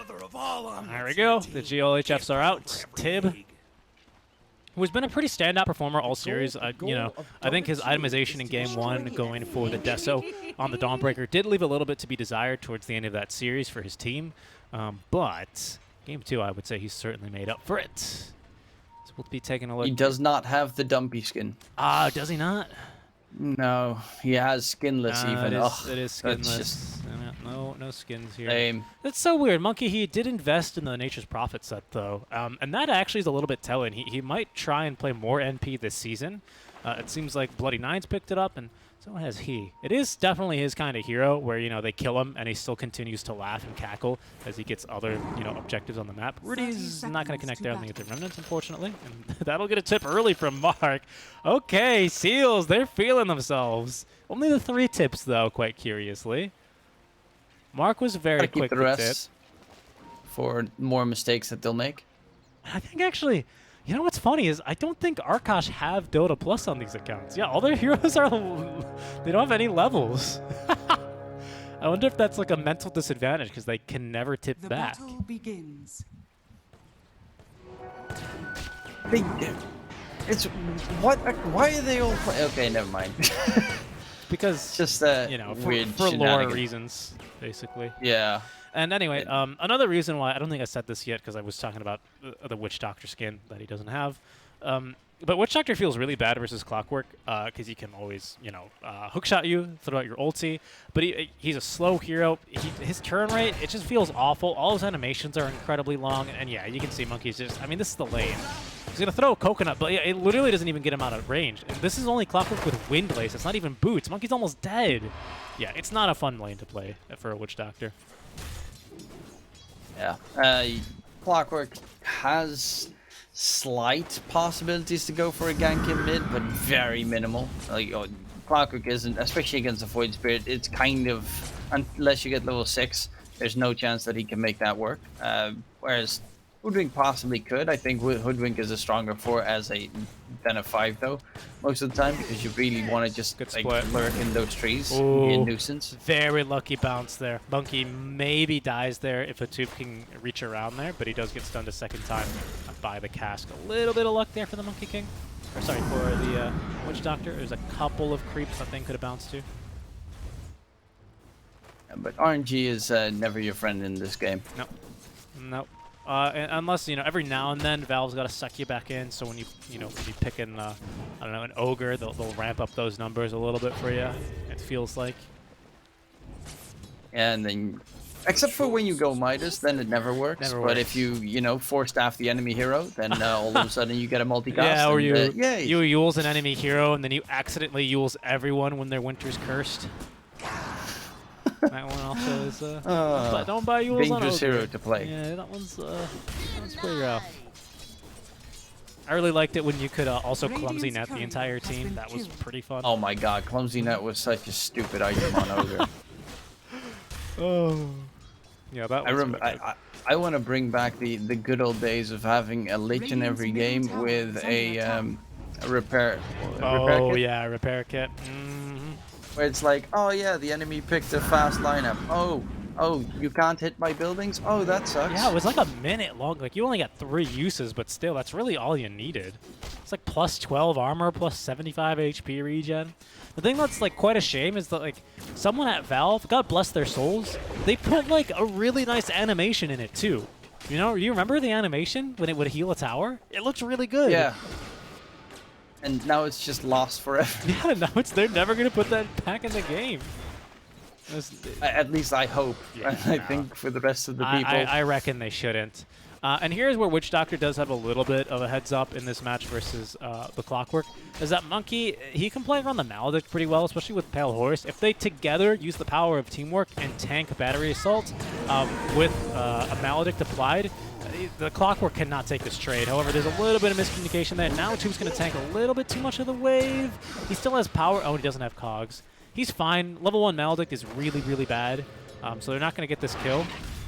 There we go. The GLHFs are out. Tib, who has been a pretty standout performer all series. You know, I think his itemization in Game 1 going for the Deso on the Dawnbreaker did leave a little bit to be desired towards the end of that series for his team. But Game 2, I would say he's certainly made up for it. So we'll be taking a look. He does not have the dumpy skin. Ah, does he not? No, he has skinless even. It is skinless. Just... No skins here. Lame. That's so weird. Monkey, he did invest in the Nature's Prophet set, though. And that actually is a little bit telling. He might try and play more NP this season. It seems like Bloody Nines picked it up, and so has he. It is definitely his kind of hero where, you know, they kill him, and he still continues to laugh and cackle as he gets other, you know, objectives on the map. Rudy's not going to connect there on the Remnants, unfortunately. And that'll get a tip early from Mark. Okay, Seals, they're feeling themselves. Only the 3 tips, though, quite curiously. Mark was very quick to tip. rest for more mistakes that they'll make. I think actually, you know what's funny is I don't think Arkosh have Dota Plus on these accounts. Yeah, all their heroes are, they don't have any levels. I wonder if that's like a mental disadvantage because they can never tip back. The battle begins. It's what? Why are they all? Okay, never mind. Because just you know, weird for lore reasons, basically. Yeah. And anyway, another reason why I don't think I said this yet because I was talking about the Witch Doctor skin that he doesn't have. But Witch Doctor feels really bad versus Clockwork because he can always, you know, hookshot you, throw out your ulti. But he's a slow hero. His turn rate, it just feels awful. All his animations are incredibly long. And yeah, you can see Monkey's just, I mean, this is the lane. He's going to throw a coconut, but yeah, it literally doesn't even get him out of range. And this is only Clockwork with Wind Lace. It's not even boots. Monkey's almost dead. Yeah, it's not a fun lane to play for a Witch Doctor. Yeah. Clockwork has slight possibilities to go for a gank in mid, but very minimal. Like, Clockwork isn't, especially against a Void Spirit, it's kind of, unless you get level 6, there's no chance that he can make that work. Whereas Hoodwink possibly could. I think Hoodwink is a stronger 4 than a 5 though, most of the time, because you really want to just like, lurk in those trees, be a nuisance. Very lucky bounce there. Monkey maybe dies there if a tube can reach around there, but he does get stunned a second time by the cask. A little bit of luck there for the Monkey King. Or sorry, for the Witch Doctor. There's a couple of creeps that thing could have bounced to. Yeah, but RNG is never your friend in this game. Nope. Nope. Unless, you know, every now and then Valve's got to suck you back in, so when you pick in, I don't know, an Ogre, they'll ramp up those numbers a little bit for you, it feels like. And then, except for when you go Midas, then it never works. But if you know, 4-staff the enemy hero, then all of a sudden you get a multicast. Yeah, or you yay. you Yule's an enemy hero, and then you accidentally Yule's everyone when their winter's cursed. That one also is, don't buy Yule's on dangerous Ogre. hero to play. Yeah, that one's pretty rough. I really liked it when you could also Clumsy Net the entire team. That was pretty fun. Oh my god, Clumsy Net was such a stupid item on Ogre. Oh. Yeah, that was I remember. I want to bring back the good old days of having a lich in every game with a repair kit. Yeah, repair kit. Where it's like, oh yeah, the enemy picked a fast lineup. Oh, you can't hit my buildings? Oh, that sucks. Yeah, it was like a minute long. Like, you only got 3 uses, but still, that's really all you needed. It's like plus 12 armor, plus 75 HP regen. The thing that's, like, quite a shame is that, like, someone at Valve, God bless their souls, they put, like, a really nice animation in it, too. You know, you remember the animation when it would heal a tower? It looks really good. Yeah. And now it's just lost forever. Yeah, now they're never going to put that back in the game. At least I hope. Yeah, I think for the rest of the people. I reckon they shouldn't. And here's where Witch Doctor does have a little bit of a heads up in this match versus the Clockwork. Is that Monkey, he can play around the Maledict pretty well, especially with Pale Horse. If they together use the power of teamwork and tank Battery Assault with a Maledict applied, the Clockwork cannot take this trade. However, there's a little bit of miscommunication there. Now Tube's going to tank a little bit too much of the wave. He still has power. Oh, he doesn't have cogs. He's fine. Level 1 Maledict is really, really bad. So they're not going to get this kill.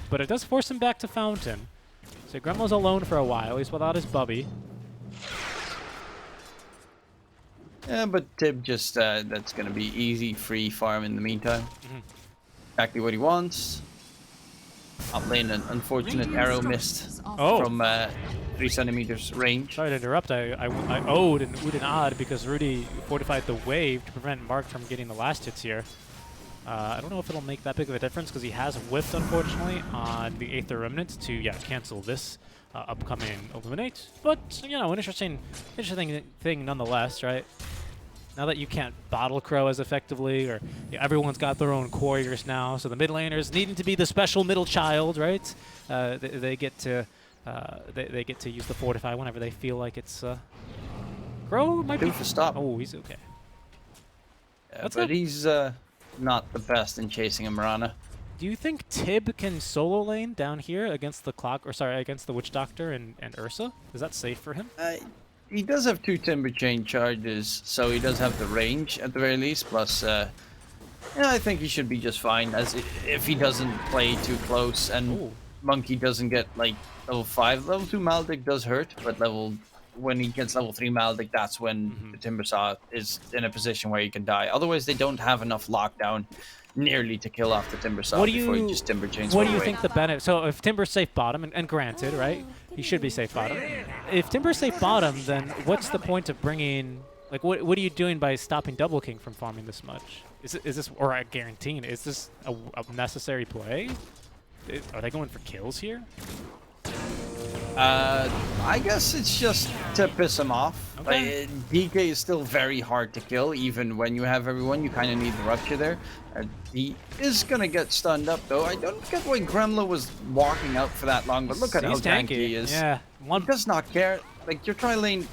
But it does force him back to Fountain. So Gremlo's alone for a while. He's without his Bubby. Yeah, but Tib just, that's going to be easy, free farm in the meantime. Exactly what he wants. Up lane, an unfortunate arrow missed Oh. from 3 centimeters range. Sorry to interrupt. I owed and oohed and odd because Rudy fortified the wave to prevent Mark from getting the last hits here. I don't know if it'll make that big of a difference because he has whiffed, unfortunately, on the Aether Remnant to, cancel this upcoming Illuminate. But, you know, an interesting thing nonetheless, right? Now that you can't bottle Crow as effectively, or everyone's got their own couriers now, so the mid laners needing to be the special middle child, right? They get to use the Fortify whenever they feel like it's. Crow might be. For stop. Oh, he's okay. But he's not the best in chasing a Mirana. Do you think Tib can solo lane down here against the against the Witch Doctor and Ursa? Is that safe for him? He does have 2 Timber Chain charges, so he does have the range at the very least. Plus, I think he should be just fine if he doesn't play too close and Monkey doesn't get like level 5. Level 2 Maldic does hurt, but when he gets level 3 Maldic, that's when the Timber Saw is in a position where he can die. Otherwise, they don't have enough lockdown nearly to kill off the Timber Saw before he just Timber Chains. What do you think the benefit? So if Timber's safe bottom, and granted, right, he should be safe bottom. If Timber's safe bottom, then what's the point of bringing? Like, what are you doing by stopping Double King from farming this much? Is this, or guaranteeing, is this a necessary play? Are they going for kills here? I guess it's just to piss him off. Okay. Like, DK is still very hard to kill, even when you have everyone. You kind of need the Rupture there. He is gonna get stunned up, though. I don't get why Gremla was walking out for that long, but look at how tanky he is. Yeah, he does not care. Like, your tri lane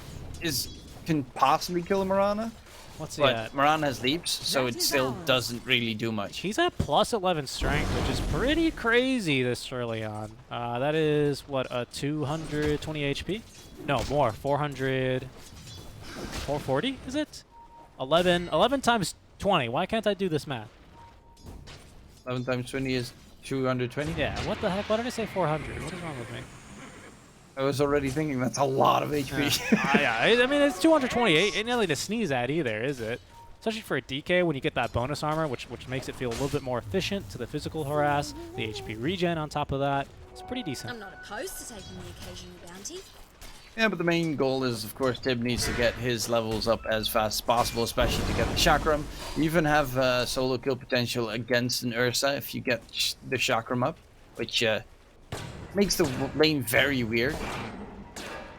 can possibly kill a Mirana. What's he but at? Mirana has leaps, so it still doesn't really do much. He's at plus 11 strength, which is pretty crazy this early on. That is, what, 220 HP? No, more. 400... 440, is it? 11 times 20. Why can't I do this math? 11 times 20 is 220? Yeah, what the heck? Why did I say 400? What is wrong with me? I was already thinking that's a lot of HP. Yeah, I mean, it's 228. Ain't nothing to sneeze at either, is it? Especially for a DK when you get that bonus armor, which makes it feel a little bit more efficient to the physical harass, the HP regen on top of that. It's pretty decent. I'm not opposed to taking the occasional bounty. Yeah, but the main goal is, of course, Tib needs to get his levels up as fast as possible, especially to get the Chakram. You even have solo kill potential against an Ursa if you get the Chakram up, which makes the lane very weird.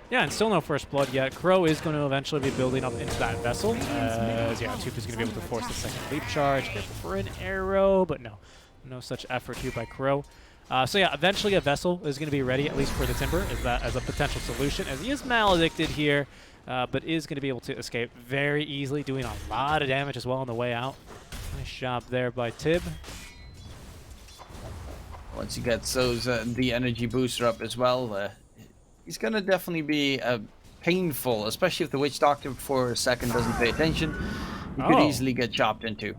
Yeah, and still no first blood yet. Crow is going to eventually be building up into that vessel. Tooth is going to be able to force the second leap charge. Careful for an arrow, but no such effort here by Crow. Eventually a vessel is going to be ready, at least for the Timber, as a potential solution, as he is maledicted here, but is going to be able to escape very easily, doing a lot of damage as well on the way out. Nice job there by Tib. Once he gets those the energy booster up as well, he's going to definitely be painful, especially if the Witch Doctor for a second doesn't pay attention. He could easily get chopped into.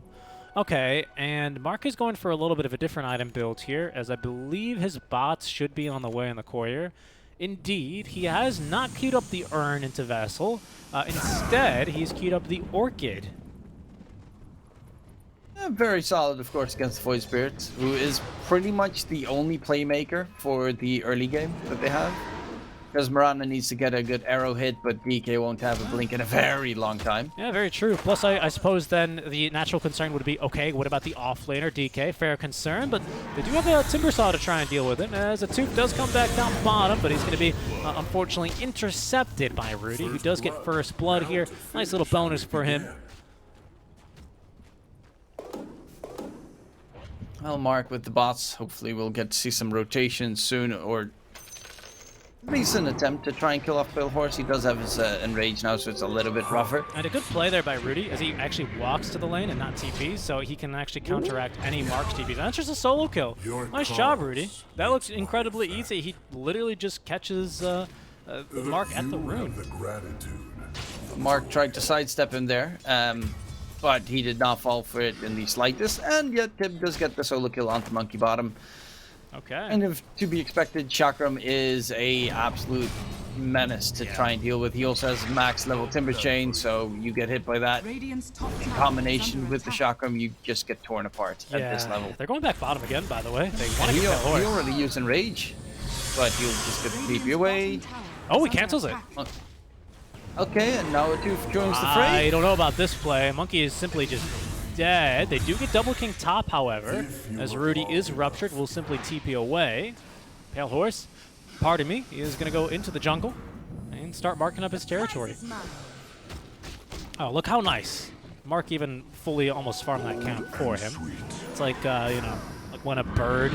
Okay, and Mark is going for a little bit of a different item build here, as I believe his bots should be on the way in the courier. Indeed, he has not queued up the Urn into Vessel. Instead, he's queued up the Orchid. Very solid, of course, against the Void Spirit, who is pretty much the only playmaker for the early game that they have. Because Mirana needs to get a good arrow hit, but DK won't have a blink in a very long time. Yeah, very true. Plus, I suppose then the natural concern would be, okay, what about the offlaner, DK? Fair concern, but they do have a Timber Saw to try and deal with it, as a Tooth does come back down bottom, but he's going to be, unfortunately, intercepted by Rudy, who does get first blood here. Nice little bonus for him. Well, Mark with the bots, hopefully we'll get to see some rotation soon, or at least an attempt to try and kill off Pale Horse. He does have his Enrage now, so it's a little bit rougher. And a good play there by Rudy, as he actually walks to the lane and not TPs, so he can actually counteract any Mark's TPs. And that's just a solo kill. Nice job, Rudy. That looks incredibly easy. He literally just catches Mark at the rune. Mark tried to sidestep him there, but he did not fall for it in the slightest, and yet Tib does get the solo kill onto Monkey Bottom. Okay. And if to be expected, Chakram is a absolute menace to try and deal with. He also has max level Timber Chain, so you get hit by that. Radiant's top In tower is combination under with the attack. chakram, you just get torn apart at this level. They're going back bottom again, by the way. They want to He get that horse. already used Enrage, but he'll just get the TP away. Oh, he cancels it. Okay, and now a 2 joins the I fray. don't know about this play. Monkey is simply just dead. They do get double king top, however, as Rudy is ruptured. Will simply TP away. Pale Horse, pardon me, he is going to go into the jungle and start marking up his territory. Oh, look how nice. Mark even fully almost farmed that camp for him. It's like, you know, like when a bird,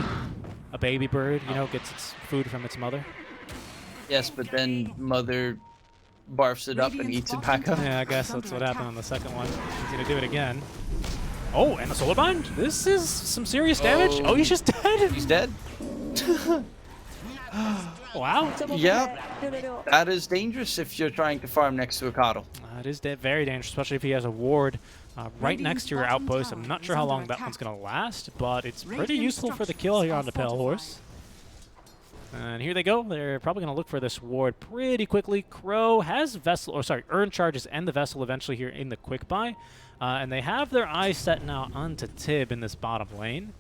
a baby bird, you know, gets its food from its mother. Yes, but then mother barfs it up and eats it back up. Yeah, I guess that's what happened on the second one. He's going to do it again. Oh, and a solar bind. This is some serious damage. Oh, he's just dead. He's dead. Wow. Yeah, that is dangerous if you're trying to farm next to a Coddle. It is very dangerous, especially if he has a ward right next to your outpost. I'm not sure how long that one's going to last, but it's pretty useful for the kill here on the Pale Horse. And here they go. They're probably going to look for this ward pretty quickly. Crow has Vessel, or sorry, Earn charges and the Vessel eventually here in the quick buy. And they have their eyes set now onto Tib in this bottom lane.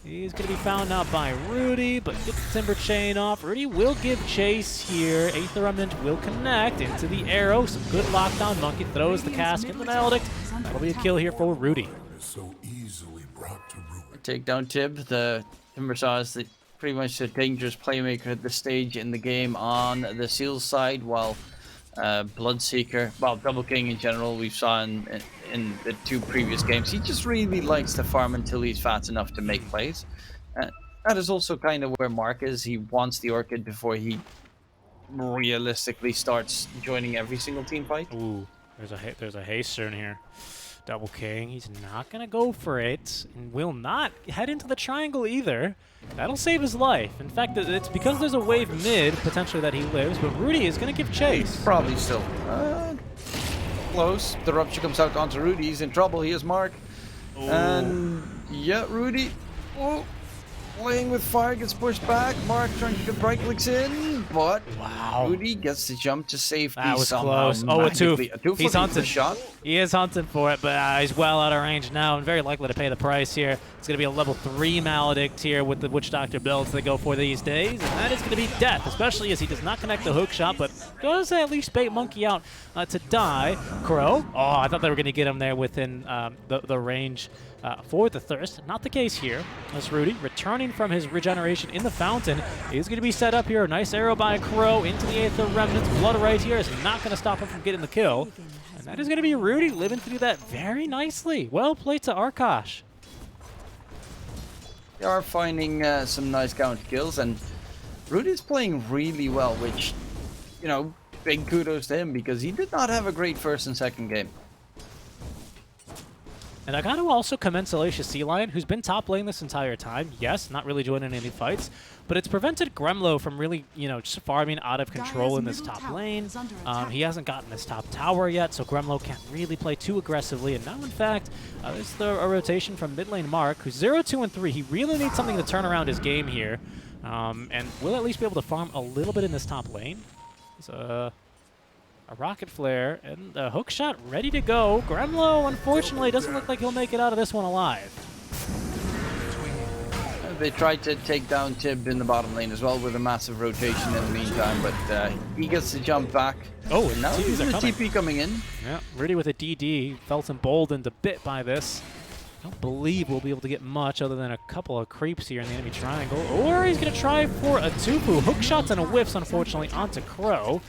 He's going to be found out by Rudy, but gets the Timber Chain off. Rudy will give chase here. Aether Remnant will connect into the arrow. Some good lockdown. Monkey throws the cask in the Maledict. That'll be a kill here for Rudy. So easily brought to ruin. Take down Tib. The Timbersaw is pretty much a dangerous playmaker at this stage in the game on the Seals side, while Bloodseeker, well, Double King in general, we saw in the 2 previous games, he just really likes to farm until he's fat enough to make plays. That is also kind of where Mark is. He wants the Orchid before he realistically starts joining every single team fight. Ooh, there's a haster in here. Double King, he's not going to go for it, and will not head into the triangle either. That'll save his life. In fact, it's because there's a wave mid, potentially, that he lives, but Rudy is going to give chase. Probably still close. The Rupture comes out onto Rudy. He's in trouble. He is Mark. Ooh. And yeah, Rudy playing with fire, gets pushed back. Mark trying to get right clicks in, but Wow. Rudy gets the jump to safety. That was somehow. close. Oh, a tooth. A tooth He's looking hunting. for the shot. He is hunting for it, but he's well out of range now and very likely to pay the price here. It's going to be a level 3 Maledict here with the Witch Doctor builds they go for these days, and that is going to be death, especially as he does not connect the hook shot, but does at least bait Monkey out to die. Crow, oh, I thought they were going to get him there within the range for the Thirst. Not the case here, as Rudy, returning from his regeneration in the fountain, is going to be set up here. A nice arrow by Crow into the Aether Remnants. Blood right here is not going to stop him from getting the kill. And that is going to be Rudy living through that very nicely. Well played to Arkosh. They are finding some nice counter kills, and Rudy's playing really well, which, you know, big kudos to him because he did not have a great first and second game. And I got to also commend Salacious Sea Lion, who's been top lane this entire time. Yes, not really joining any fights, but it's prevented Gremlo from really, you know, just farming out of control in this top lane. He hasn't gotten this top tower yet, so Gremlo can't really play too aggressively. And now, in fact, there's a rotation from mid lane Mark, who's 0, 2, and 3. He really needs something to turn around his game here, and will at least be able to farm a little bit in this top lane. So, a rocket flare and a hook shot ready to go. Gremlo, unfortunately, doesn't look like he'll make it out of this one alive. They tried to take down Tib in the bottom lane as well with a massive rotation in the meantime, but he gets to jump back. Oh, and now TPs there's are a coming. TP coming in. Yeah, Rudy with a DD felt emboldened a bit by this. I don't believe we'll be able to get much other than a couple of creeps here in the enemy triangle. Or he's going to try for a Tupu. Hook shots and a whiffs, unfortunately, onto Crow.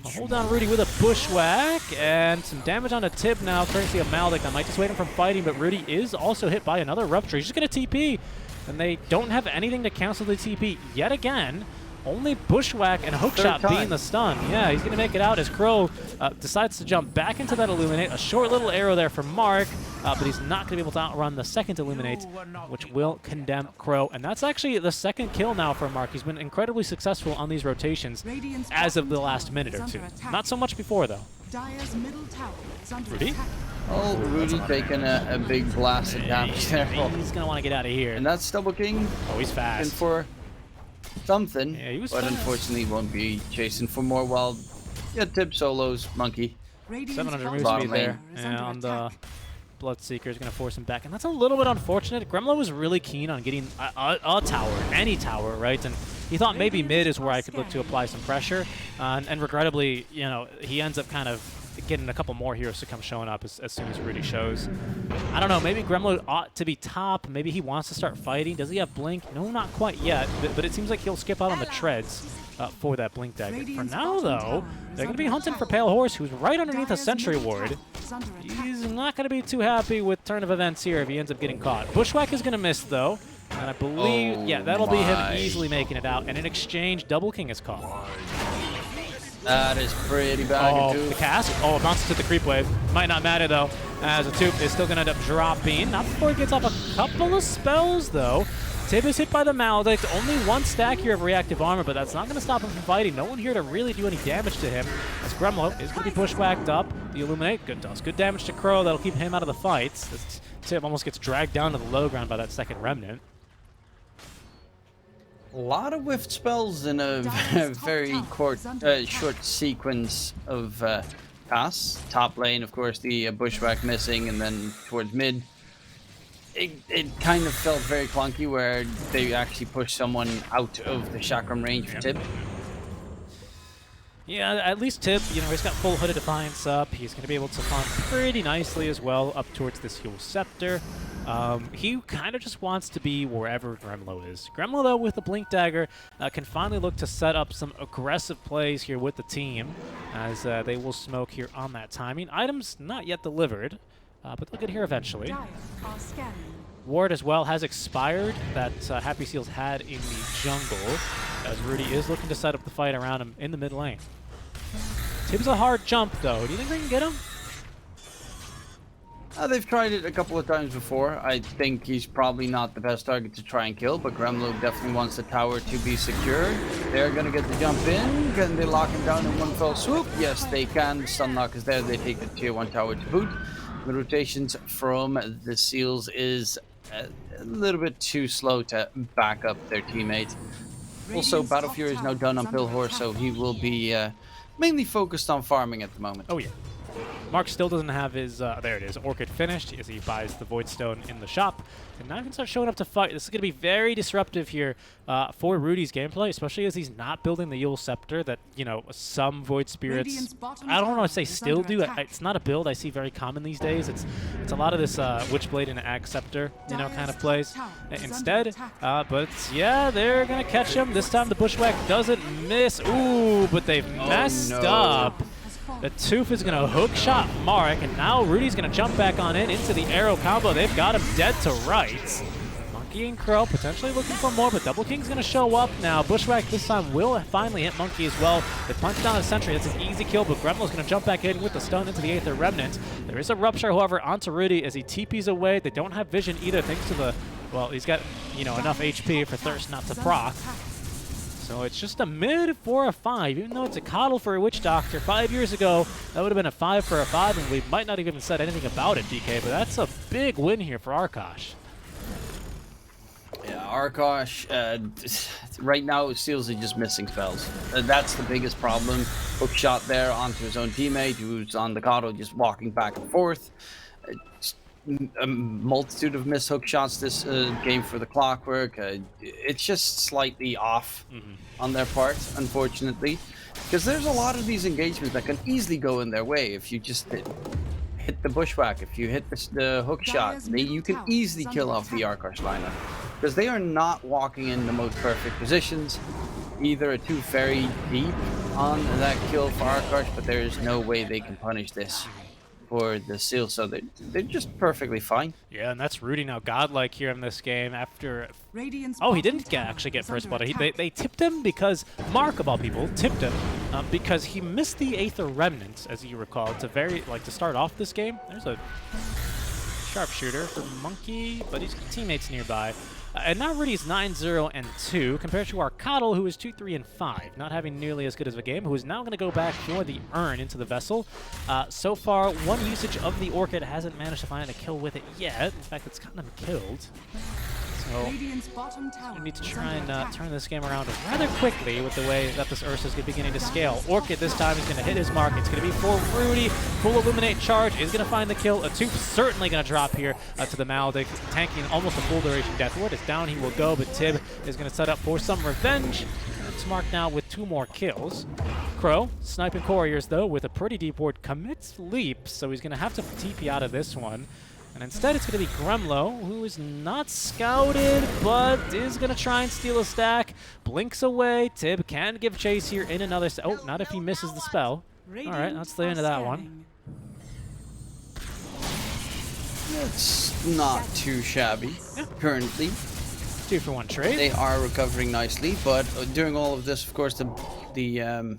I'll hold down Rudy with a bushwhack, and some damage on a Tib now, courtesy of Maldic. That might dissuade him from fighting, but Rudy is also hit by another Rupture. He's just going to TP, and they don't have anything to cancel the TP yet again. Only bushwhack and hookshot being the stun. Yeah, he's going to make it out as Crow decides to jump back into that Illuminate. A short little arrow there from Mark, but he's not going to be able to outrun the second Illuminate, which will condemn Crow. And that's actually the second kill now for Mark. He's been incredibly successful on these rotations as of the last minute or two. Not so much before, though. Rudy? Oh, Rudy taking a big blast of damage there. He's going to want to get out of here. And that's Double King. Oh, he's And fast. for something, Yeah, he was but fast. unfortunately won't be chasing for more while Tip solos Monkey. 700 moves Bottom speed there. lane. Yeah, on the Bloodseeker is going to force him back. And that's a little bit unfortunate. Gremlo was really keen on getting a tower, any tower, right? And he thought maybe mid is where I could look to apply some pressure. And regrettably, you know, he ends up kind of getting a couple more heroes to come showing up as soon as Rudy shows. I don't know, maybe Gremlo ought to be top. Maybe he wants to start fighting. Does he have Blink? No, not quite yet. But it seems like he'll skip out on the treads for that Blink dagger. For now, though, they're going to be hunting for Pale Horse, who's right underneath a Sentry Ward. He's not going to be too happy with turn of events here if he ends up getting caught. Bushwhack is going to miss, though. And I believe, yeah, that'll be him easily making it out. And in exchange, Double King is caught. That is pretty bad. Oh, the cast? Oh, it bounces to the creep wave. Might not matter, though, as a Toop is still going to end up dropping. Not before he gets off a couple of spells, though. Tib is hit by the Maledict. Only one stack here of reactive armor, but that's not going to stop him from fighting. No one here to really do any damage to him. As Gremlo is going to be bushwhacked up. The Illuminate, does good damage to Crow. That'll keep him out of the fights. This Tib almost gets dragged down to the low ground by that second Remnant. A lot of whiffed spells in a very short sequence of casts. Top lane, of course, the bushwhack missing, and then towards mid. It kind of felt very clunky where they actually pushed someone out of the chakram range for Tib. Yeah, at least Tib, you know, he's got full Hooded Defiance up. He's going to be able to farm pretty nicely as well up towards this Heal Scepter. He kind of just wants to be wherever Gremlo is. Gremlo, though, with the Blink Dagger, can finally look to set up some aggressive plays here with the team as they will smoke here on that timing. Items not yet delivered, but they'll get here eventually. Ward as well has expired that Happy Seals had in the jungle, as Rudy is looking to set up the fight around him in the mid lane. Tib's a hard jump, though. Do you think they can get him? They've tried it a couple of times before. I think he's probably not the best target to try and kill, but Gremlo definitely wants the tower to be secure. They're going to get the jump in. Can they lock him down in one fell swoop? Yes, they can. Stunlock is there. They take the tier 1 tower to boot. The rotations from the Seals is a little bit too slow to back up their teammates. Also, Battle Fury is now done on Pale Horse, so he will be mainly focused on farming at the moment. Oh, yeah. Mark still doesn't have his, there it is, Orchid finished as he buys the Void Stone in the shop. And now he can start showing up to fight. This is going to be very disruptive here for Rudy's gameplay, especially as he's not building the Yule Scepter that, you know, some Void Spirits, I don't want to say still do. It's not a build I see very common these days. It's a lot of this Witchblade and Ag Scepter, you know, kind of plays instead. But yeah, they're going to catch him. This time the Bushwhack doesn't miss. Ooh, but they've messed up. The Toof is going to hookshot Mark, and now Rudy's going to jump back on in into the arrow combo. They've got him dead to rights. Monkey and Crow potentially looking for more, but Double King's going to show up now. Bushwhack this time will finally hit Monkey as well. They punch down a Sentry. That's an easy kill, but Gremlo's going to jump back in with the stun into the Aether Remnant. There is a Rupture, however, onto Rudy as he TPs away. They don't have vision either, thanks to the, well, he's got, you know, enough HP for Thirst not to proc. So it's just a mid for a 5, even though it's a coddle for a Witch Doctor. 5 years ago, that would have been a 5 for a 5, and we might not even have said anything about it, DK, but that's a big win here for Arkosh. Yeah, Arkosh, right now, Seals are just missing spells. That's the biggest problem. Hookshot there onto his own teammate, who's on the coddle, just walking back and forth. A multitude of missed hook shots this game for the Clockwork. It's just slightly off on their part, unfortunately, because there's a lot of these engagements that can easily go in their way if you just hit the Bushwhack, if you hit the hook shot. You can easily kill off the Arkosh lineup because they are not walking in the most perfect positions. Either a Tooth very deep on that kill for Arkosh, but there is no way they can punish this for the Seal, so they're just perfectly fine. Yeah, and that's Rudy now godlike here in this game after... Oh, he didn't actually get first blood. They tipped him because, Mark of all people, tipped him because he missed the Aether Remnant, as you recall, to start off this game. There's a sharpshooter for Monkey, but he's got teammates nearby. And now Rudy's 9-0-2 compared to our Coddle, who is 2-3-5, not having nearly as good of a game, who is now going to go back for the Urn into the Vessel. So far, one usage of the Orchid hasn't managed to find a kill with it yet. In fact, it's gotten him killed. So Oh. Radiant's bottom tower We need to is try under and attack. turn this game around rather quickly with the way that this Ursa's beginning to scale. Orchid this time is going to hit his mark. It's going to be for Rudy. Full Illuminate charge is going to find the kill. A tooth certainly going to drop here to the Maledict, tanking almost a full duration death ward. It's down, he will go, but Tib is going to set up for some revenge. It's marked now with 2 more kills. Crow, sniping couriers though, with a pretty deep ward, commits leap, so he's going to have to TP out of this one. And instead, it's going to be Gremlo, who is not scouted, but is going to try and steal a stack. Blinks away. Tib can give chase here in another... Oh, not if he misses the spell. All right, that's the end of that one. It's not too shabby, currently. 2-for-1 trade. They are recovering nicely, but during all of this, of course, the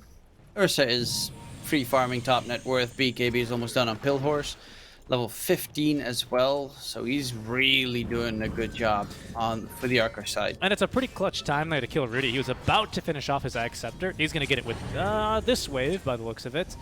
Ursa is free farming top net worth. BKB is almost done on Pill Horse. Level 15 as well, so he's really doing a good job for the Arkosh side. And it's a pretty clutch time there to kill Rudy. He was about to finish off his Ag Scepter. He's going to get it with this wave, by the looks of it.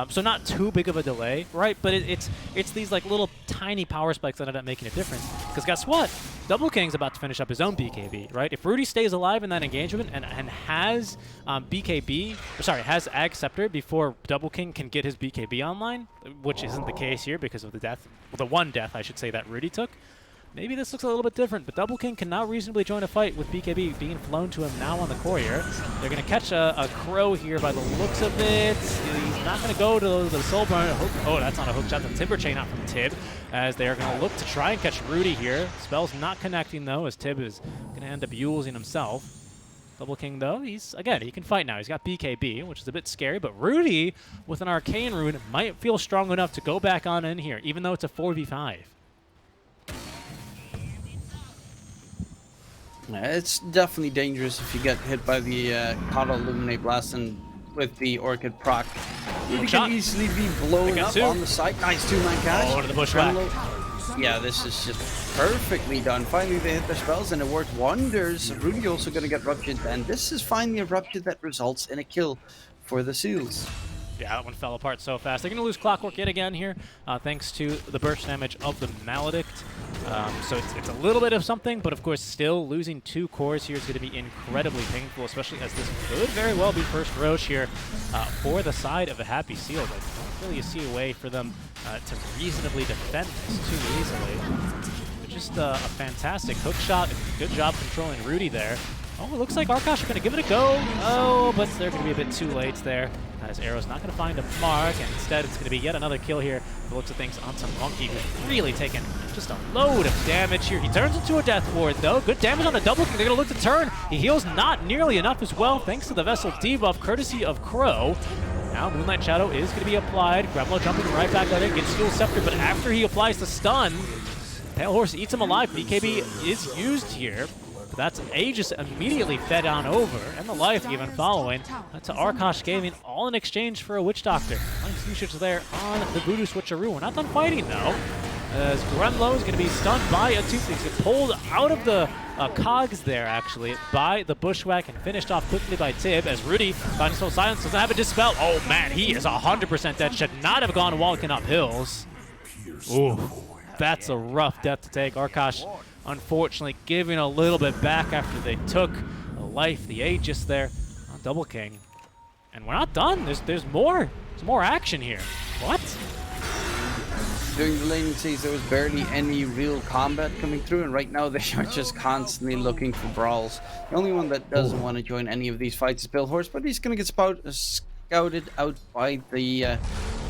So not too big of a delay, right? But it's these like little tiny power spikes that end up making a difference. Because guess what? Double King's about to finish up his own BKB, right? If Rudy stays alive in that engagement and has has Ag Scepter before Double King can get his BKB online, which isn't the case here because of the death, well, the one death I should say that Rudy took. Maybe this looks a little bit different, but Double King can now reasonably join a fight with BKB being flown to him now on the courier. They're going to catch a Crow here by the looks of it. He's not going to go to the Soul Burn. Oh, that's not a hook shot. The Timber Chain out from Tib, as they are going to look to try and catch Rudy here. Spell's not connecting, though, as Tib is going to end up using himself. Double King, though, he can fight now. He's got BKB, which is a bit scary, but Rudy, with an Arcane Rune, might feel strong enough to go back on in here, even though it's a 4v5. It's definitely dangerous if you get hit by the Coddle Illuminate Blast, and with the Orchid proc, you can easily be blown up on the site. Nice 2-man catch. Oh, to the bushwhack. Yeah, this is just perfectly done. Finally, they hit their spells, and it worked wonders. Rudy also going to get Ruptured, and this is finally a Rupture that results in a kill for the Seals. Yeah, that one fell apart so fast. They're going to lose Clockwork yet again here, thanks to the burst damage of the Maledict. So it's a little bit of something, but of course still losing 2 cores here is going to be incredibly painful, especially as this could very well be first Roche here for the side of the Happy Seal. But don't really see a way for them to reasonably defend this too easily. Just a fantastic hook shot. Good job controlling Rudy there. Oh, it looks like Arkosh are going to give it a go. Oh, but they're going to be a bit too late there. His arrow's not going to find a mark, and instead it's going to be yet another kill here. The looks of things onto Monkey, who's really taking just a load of damage here. He turns into a Death Ward, though. Good damage on the Double King. They're going to look to turn. He heals not nearly enough as well, thanks to the Vessel debuff, courtesy of Crow. Now Moonlight Shadow is going to be applied. Gremlo jumping right back at it, gets Steel Scepter, but after he applies the stun, Pale Horse eats him alive. BKB is used here. But that's Aegis immediately fed on over, and the life even following. That's to Arkosh Gaming, all in exchange for a Witch Doctor. Nice usage there on the Voodoo Switcheroo. We're not done fighting, though, as Gremlo is going to be stunned by a Tooth. He's pulled out of the cogs there, actually, by the Bushwhack and finished off quickly by Tib, as Rudy, finds no silence, doesn't have a Dispel. Oh, man, he is 100% dead. Should not have gone walking up hills. Ooh, that's a rough death to take. Arkosh, unfortunately, giving a little bit back after they took a life, the Aegis there on Double King. And we're not done. There's more. There's more action here. What? During the laning phase, there was barely any real combat coming through, and right now they are just constantly looking for brawls. The only one that doesn't want to join any of these fights is Bill Horse, but he's going to get scouted out by the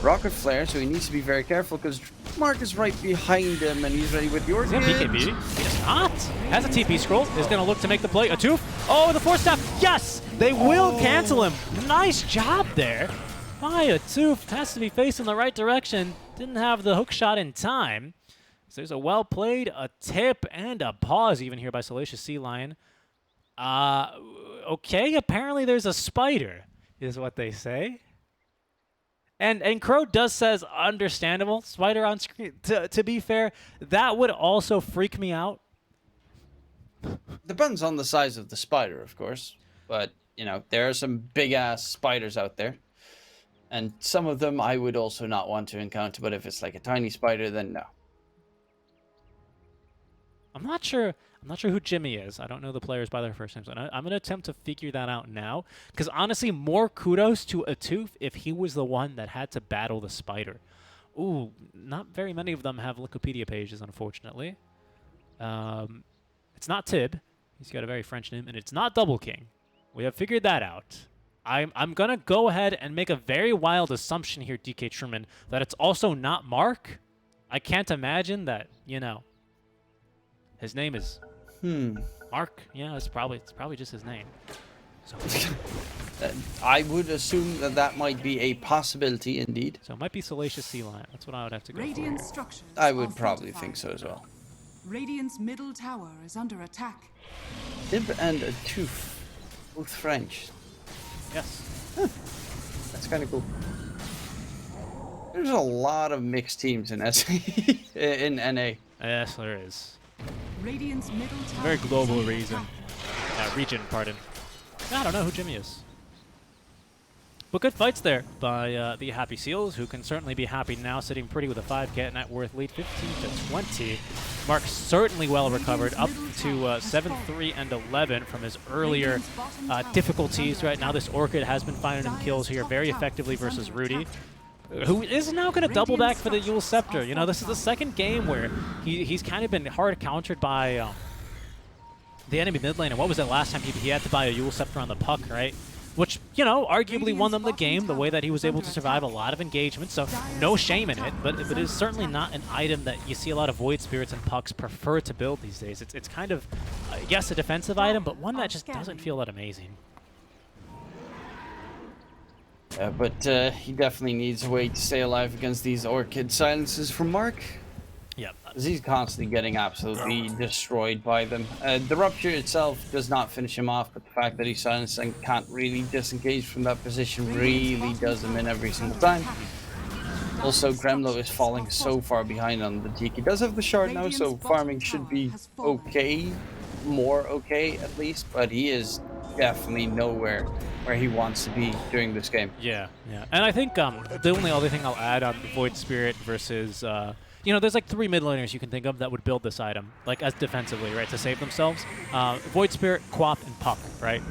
Rocket Flare, so he needs to be very careful because Mark is right behind him and he's ready with the Orchid. BKB? He does not. Has a TP scroll. Is going to look to make the play. A tooth. Oh, the Force Staff. Yes! They will cancel him. Nice job there by a tooth. Has to be facing the right direction. Didn't have the hook shot in time. So there's a well played, a tip, and a pause even here by Salacious Sea Lion. Okay, apparently there's a spider, is what they say. And Crow does says understandable, spider on screen. To be fair, that would also freak me out. Depends on the size of the spider, of course. But, you know, there are some big-ass spiders out there. And some of them I would also not want to encounter, but if it's like a tiny spider, then no. I'm not sure. I'm not sure who Jimmy is. I don't know the players by their first names. And I'm going to attempt to figure that out now. Because honestly, more kudos to Atuf if he was the one that had to battle the spider. Ooh, not very many of them have Wikipedia pages, unfortunately. It's not Tib. He's got a very French name. And it's not Double King. We have figured that out. I'm going to go ahead and make a very wild assumption here, DK Truman, that it's also not Mark. I can't imagine that, you know, his name is Mark. Yeah, it's probably just his name. So, I would assume that that might be a possibility indeed. so it might be Salacious Sea Lion. That's what I would have to go Radiant for. structures I are would probably fortified. think so as well. Radiant's middle tower is under attack. Tib and Atuf, both French. Yes. That's kind of cool. There's a lot of mixed teams in in NA. Yes, there is. Radiant's middle tower Very is global under region. attack. Region, pardon. I don't know who Jimmy is. But good fights there by the Happy Seals, who can certainly be happy now, sitting pretty with a 5K net worth lead, 15 to 20. Mark certainly well recovered, up to 7-3 and 11 from his earlier difficulties. Right now, this Orchid has been finding him kills here very effectively versus Rudy, who is now going to double back for the Yule Scepter. You know, this is the second game where he's kind of been hard countered by the enemy mid lane. And what was it last time? He had to buy a Yule Scepter on the puck, right? Which, you know, arguably won them the game, the way that he was able to survive a lot of engagement, so no shame in it, but it is certainly not an item that you see a lot of Void Spirits and pucks prefer to build these days. It's kind of, yes, a defensive item, but one that just doesn't feel that amazing. But he definitely needs a way to stay alive against these Orchid silences from Mark. Yep. Because he's constantly getting absolutely destroyed by them. The Rupture itself does not finish him off, but the fact that he's silenced and can't really disengage from that position really does him in every single time. Also, Gremlo is falling so far behind on the Deke. He does have the shard now, so farming should be okay. More okay, at least, but he is definitely nowhere where he wants to be during this game. Yeah, yeah. And I think the only other thing I'll add on Void Spirit versus... you know, there's like 3 mid laners you can think of that would build this item, like as defensively, right, to save themselves. Void Spirit, Quap, and Puck, right?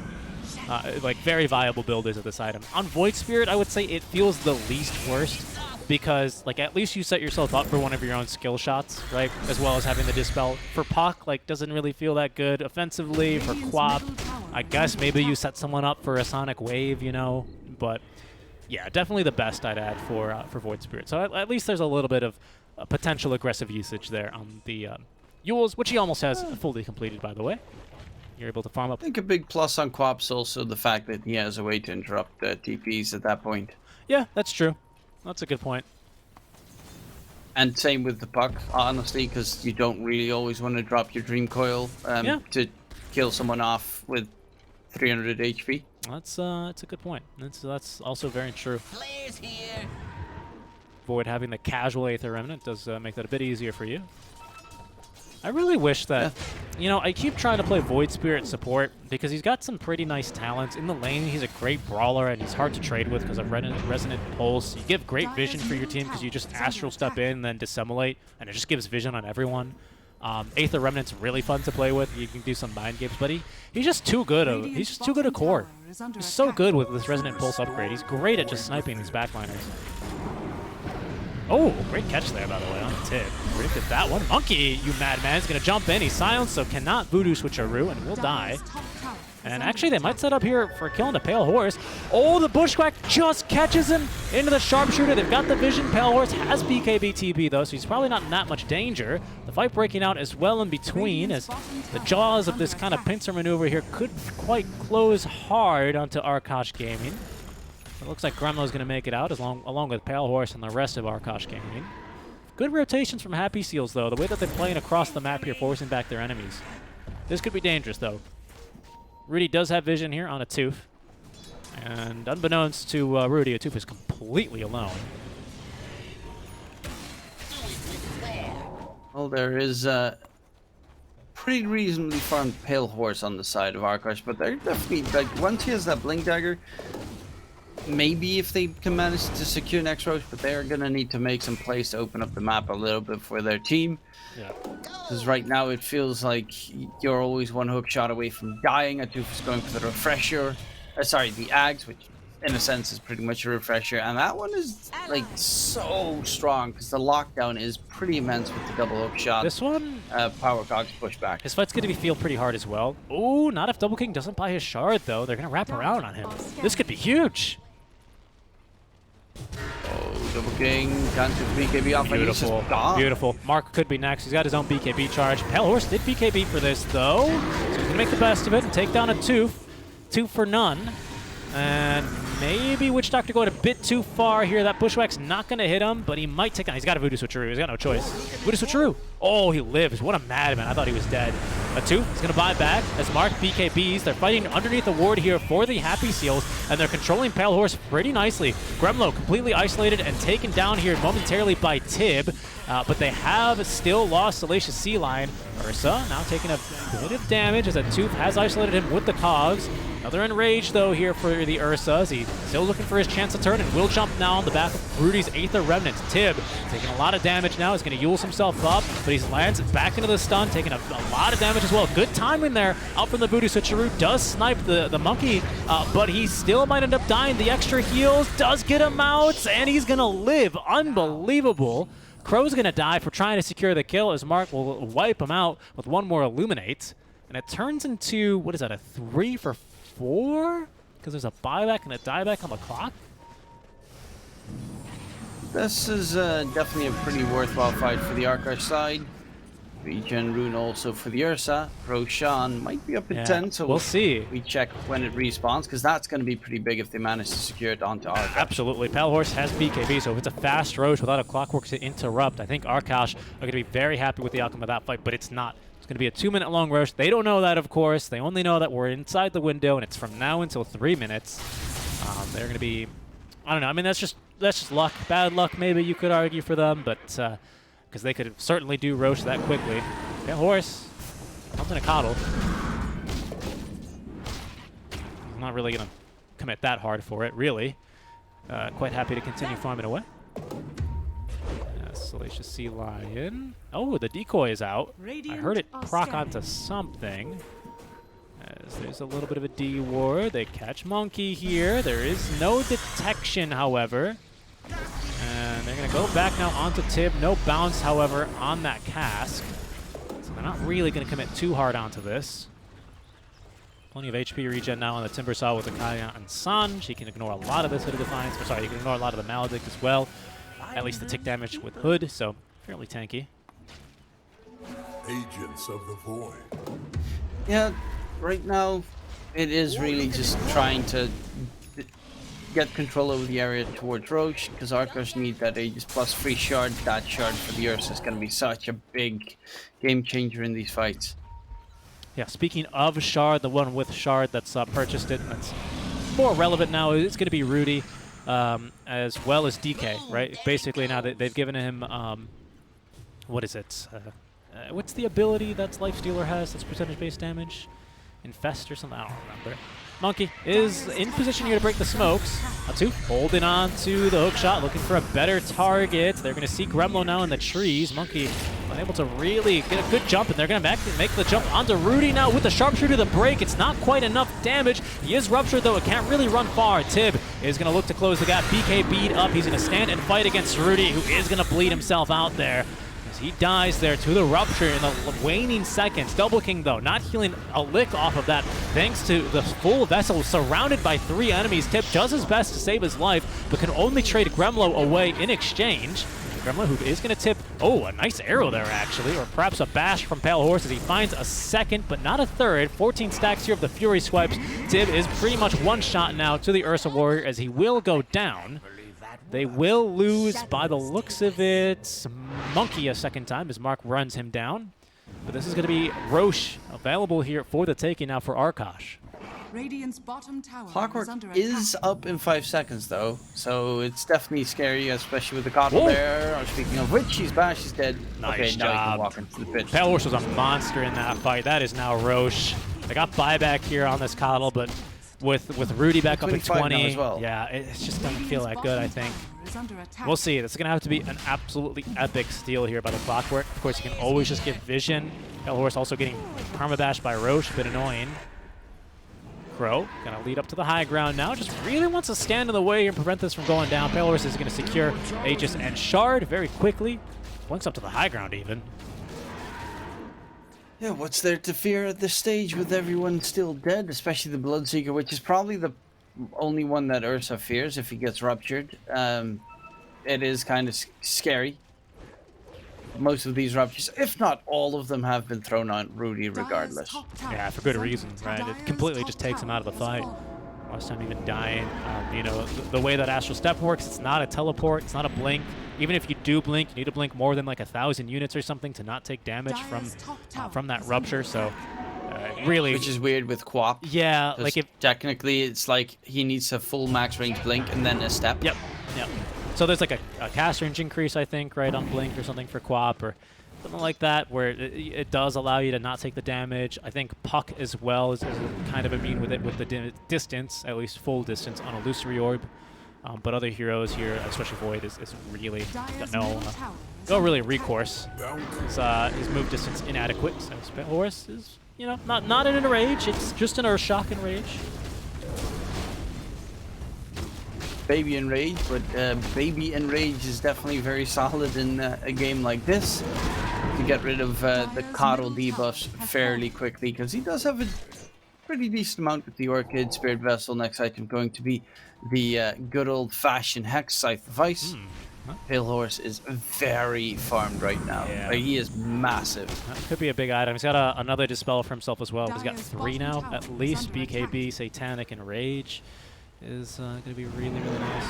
Like very viable builders of this item. On Void Spirit, I would say it feels the least worst because, like, at least you set yourself up for one of your own skill shots, right? As well as having the Dispel. For Puck, like, doesn't really feel that good offensively. For Quap, I guess maybe you set someone up for a Sonic Wave, you know, but yeah, definitely the best I'd add for Void Spirit. So at least there's a little bit of potential aggressive usage there on the Yules, which he almost has fully completed, by the way. You're able to farm up. I think a big plus on Quap's also the fact that he has a way to interrupt TPs at that point. Yeah, that's true. That's a good point. And same with the Puck, honestly, because you don't really always want to drop your Dream Coil to kill someone off with 300 HP. That's a good point. That's also very true. Players here. Void having the casual Aether Remnant does make that a bit easier for you. I really wish that, you know, I keep trying to play Void Spirit support because he's got some pretty nice talents. In the lane, he's a great brawler and he's hard to trade with because of Resonant Pulse. You give great vision for your team because you just Astral Step in and then Dissimulate, and it just gives vision on everyone. Aether Remnant's really fun to play with. You can do some mind games, but he's just too good. He's just too good at core. He's so good with this Resonant Pulse upgrade. He's great at just sniping these backliners. Oh, great catch there, by the way, on the tip. Predicted that one. Monkey, you madman, is going to jump in. He's silenced, so cannot Voodoo Switcheroo and will die. And actually, they might set up here for killing the Pale Horse. Oh, the Bushwhack just catches him into the Sharpshooter. They've got the vision. Pale Horse has BKB TP, though, so he's probably not in that much danger. The fight breaking out as well in between, as the jaws of this kind of pincer maneuver here could quite close hard onto Arkosh Gaming. It looks like Gremlo's going to make it out along with Pale Horse and the rest of Arkosh Gaming. Good rotations from Happy Seals, though. The way that they're playing across the map here, forcing back their enemies. This could be dangerous, though. Rudy does have vision here on Atuf. And unbeknownst to Rudy, Atuf is completely alone. Well, there is a pretty reasonably farmed Pale Horse on the side of Arkosh, but they're definitely, like, once he has that Blink Dagger, maybe if they can manage to secure next roach, but they're going to need to make some plays to open up the map a little bit for their team. Yeah. Because right now it feels like you're always one hook shot away from dying. Atuf is going for the refresher. Sorry, the Ags, which in a sense is pretty much a refresher. And that one is like so strong because the lockdown is pretty immense with the double hook shot. This one, Power Cogs pushback. his fight's going to feel pretty hard as well. Oh, not if Double King doesn't buy his shard, though. They're going to wrap around on him. This could be huge. Oh, Double King can't do BKB off. Beautiful. Beautiful. Mark could be next. He's got his own BKB charge. Pale Horse did BKB for this, though. So he's going to make the best of it and take down a Tooth. 2 for none. And maybe Witch Doctor going a bit too far here. That Bushwhack's not going to hit him, but he might take on. He's got a Voodoo Switcheroo. He's got no choice. Voodoo Switcheroo. Oh, he lives. What a madman. I thought he was dead. A 2 is going to buy back as Mark BKBs. They're fighting underneath the ward here for the Happy Seals, and they're controlling Pale Horse pretty nicely. Gremlo completely isolated and taken down here momentarily by Tib, but they have still lost Salacious Sea Lion. Ursa now taking a bit of damage as a Tooth has isolated him with the Cogs. Another enraged, though, here for the Ursas. He's still looking for his chance to turn and will jump now on the back of Rudy's Aether Remnant. Tib taking a lot of damage now. He's going to Eul's himself up, but he lands back into the stun, taking a lot of damage as well. Good timing there out from the Voodoo Switcheroo. Does snipe the monkey, but he still might end up dying. The extra heals does get him out, and he's going to live. Unbelievable. Crow's going to die for trying to secure the kill as Mark will wipe him out with one more Illuminate. And it turns into, what is that, a 3 for 4? Because there's a buyback and a dieback on the clock? This is definitely a pretty worthwhile fight for the Arkosh side. Regen Rune also for the Ursa. Roshan might be up at 10, so we'll see. We check when it respawns, because that's going to be pretty big if they manage to secure it onto Arkosh. Absolutely. Pale Horse has BKB, so if it's a fast Roche without a Clockwork to interrupt, I think Arkosh are going to be very happy with the outcome of that fight, but it's not. It's going to be a 2-minute long Roche. They don't know that, of course. They only know that we're inside the window, and it's from now until 3 minutes. They're going to be, I don't know. I mean, that's just luck. Bad luck, maybe you could argue for them, but because they could certainly do Roche that quickly. Pale Horse comes in a coddle. I'm not really going to commit that hard for it, really. Quite happy to continue farming away. Salacious Sea Lion. Oh, the decoy is out. I heard it proc onto something. As there's a little bit of a D ward. They catch Monkey here. There is no detection, however. And they're going to go back now onto Tib. No bounce, however, on that cask. So they're not really going to commit too hard onto this. Plenty of HP regen now on the Timber Saw with the Kaya and Sun. She can ignore a lot of this Hood of Defiance. Or sorry, you can ignore a lot of the Maledict as well. At least the tick damage with Hood, so fairly tanky. Agents of the Void. Yeah, right now it is really just trying to get control over the area towards Roche, because Arkosh need that Aegis plus free shard. That shard for the Ursa is going to be such a big game changer in these fights. Yeah, speaking of shard, the one with shard that's purchased it, and that's more relevant now, it's going to be Rudy. As well as DK, right? Basically now they've given him, what is it? What's the ability that Lifestealer has that's percentage-based damage? Infest or something? I don't remember. Monkey is in position here to break the smokes. Atu holding on to the hook shot, looking for a better target. They're going to see Gremlo now in the trees. Monkey unable to really get a good jump, and they're going to make the jump onto Rudy now with the sharpshooter. The break, it's not quite enough damage. He is ruptured, though. It can't really run far. Tib is going to look to close the gap. BK beat up. He's going to stand and fight against Rudy, who is going to bleed himself out there. He dies there to the rupture in the waning seconds. Double King, though, not healing a lick off of that thanks to the full vessel surrounded by 3 enemies. Tip does his best to save his life, but can only trade Gremlo away in exchange. Gremlo, who is going to tip, oh, a nice arrow there, actually, or perhaps a bash from Pale Horse as he finds a second, but not a third. 14 stacks here of the Fury swipes. Tib is pretty much one shot now to the Ursa Warrior as he will go down. They will lose, by the looks of it, Monkey a second time as Mark runs him down. But this is going to be Roche available here for the taking now for Arkosh. Radiant's bottom tower Clockwork is under is attack. up in 5 seconds, though, so it's definitely scary, especially with the coddle Whoa. there. Speaking of which, he's bashed, he's dead. Nice okay, now he can job. walk into the pitch. Pale Horse was a monster in that fight. That is now Roche. They got buyback here on this coddle, but with Rudy back up at 25 now 20. as well. Yeah, it just doesn't feel that good, I think. Is under attack. We'll see. This is going to have to be an absolutely epic steal here by the Clockwork. Of course, you can always just get Vision. Horse also getting permabashed by Roche, a bit annoying. Crow going to lead up to the high ground now. Just really wants to stand in the way and prevent this from going down. Pale Horse is going to secure Aegis and Shard very quickly. Blinks up to the high ground even. Yeah, what's there to fear at this stage with everyone still dead, especially the Bloodseeker, which is probably the only one that Ursa fears if he gets ruptured. It is kind of scary. Most of these ruptures, if not all of them, have been thrown on Rudy regardless. Yeah, for good reason, right? It completely just takes him out of the fight. Last time even dying. You know, the way that Astral Step works, it's not a teleport, it's not a blink. Even if you do blink, you need to blink more than like 1,000 units or something to not take damage from that rupture. So, really, Which is weird with Quap. yeah, like if technically it's like he needs a full max range blink and then a step. Yep. So there's like a cast range increase, I think, right, on Blink or something for Quap or something like that, where it does allow you to not take the damage. I think Puck as well is kind of immune with it with the distance, at least full distance on Illusory Orb. But other heroes here, especially Void, is really got no really recourse. His move distance inadequate. So Spit Horse is, you know, not in a rage. It's just in a shock and rage. Baby Enrage, but Baby Enrage is definitely very solid in a game like this to get rid of the Coddle debuffs fairly quickly, because he does have a pretty decent amount with the Orchid Spirit Vessel. Next item going to be the good old-fashioned Hex Scythe of Ice. Pale Horse is very farmed right now. Yeah. Like, he is massive. That could be a big item. He's got another Dispel for himself as well. He's got 3 now, at least. BKB, Satanic, and Rage is going to be really, really nice.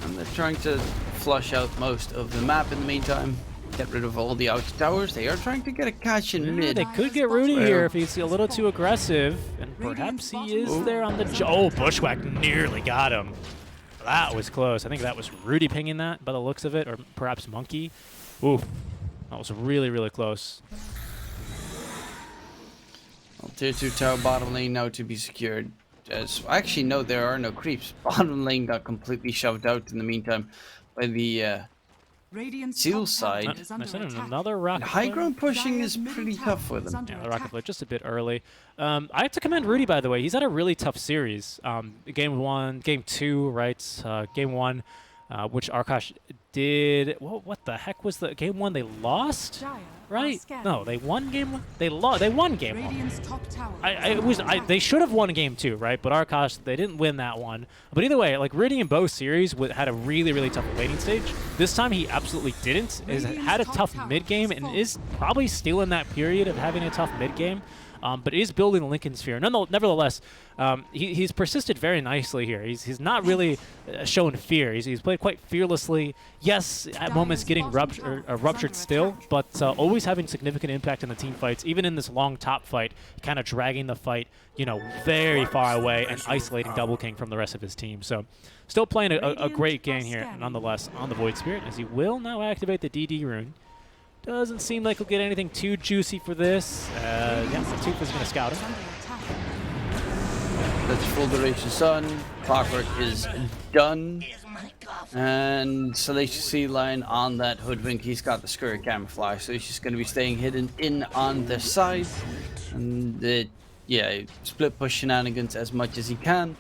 And they're trying to flush out most of the map in the meantime. Get rid of all the outer towers. They are trying to get a catch in mid. They could get Rudy here if he's a little too aggressive, and perhaps he is there on the... Oh, Bushwhack nearly got him. That was close. I think that was Rudy pinging that by the looks of it, or perhaps Monkey. Ooh, that was really, really close. Well, tier 2 tower bottom lane now to be secured. Actually, no, there are no creeps. Bottom lane got completely shoved out in the meantime by the Seal side. I said another rocket. High ground pushing is pretty tough for them. Yeah, the rocket flare just a bit early. I have to commend Rudy, by the way. He's had a really tough series. Game 1, Game 2, right? Game 1, which Arkosh did. What the heck was the Game 1? They lost, right? No, they won Game 1. They lost. They won Game 1. They should have won Game 2, right? But Arkosh, they didn't win that one. But either way, like Rudy in both series had a really, really tough waiting stage. This time he absolutely didn't. Had a tough mid game and is probably still in that period of having a tough mid game. But is building Lincoln Sphere. Nevertheless, he's persisted very nicely here. He's not really shown fear. He's played quite fearlessly. Yes, at moments getting ruptured still, but always having significant impact in the team fights. Even in this long top fight, kind of dragging the fight, you know, very far away and isolating Double King from the rest of his team. So, still playing a great game here, nonetheless, on the Void Spirit, as he will now activate the DD rune. Doesn't seem like he'll get anything too juicy for this. Yeah, Tooth is going to scout him. That's full duration sun. Clockwork is done. And Salacious Sea Lion on that Hoodwink. He's got the Skirt Camouflage, so he's just going to be staying hidden in on the side. And yeah, split push shenanigans as much as he can.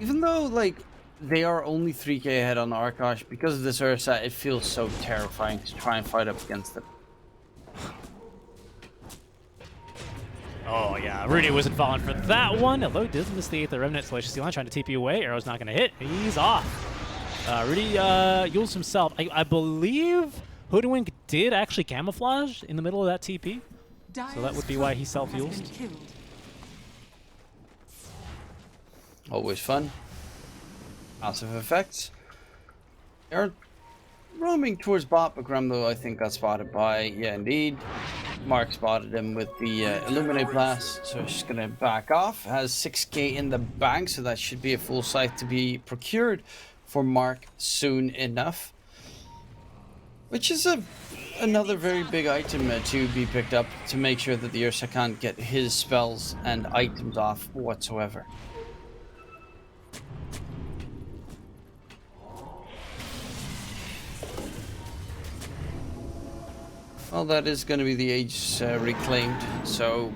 Even though, like, they are only 3k ahead on Arkosh, because of this Ursa, it feels so terrifying to try and fight up against them. Oh yeah, Rudy wasn't falling for that one. Although does miss the 8th Remnant. Salacious Sea Lion trying to TP away. Arrow's not going to hit. He's off. Rudy Yules himself. I believe Hoodwink did actually camouflage in the middle of that TP. So that would be why he self-used. Always fun. Passive effects. They're roaming towards bot, but Gremlo, I think, got spotted by, yeah, indeed. Mark spotted him with the Illuminate Blast, so he's just going to back off. Has 6k in the bank, so that should be a full scythe to be procured for Mark soon enough. Which is another very big item to be picked up to make sure that the Ursa can't get his spells and items off whatsoever. Well, that is going to be the Age reclaimed, so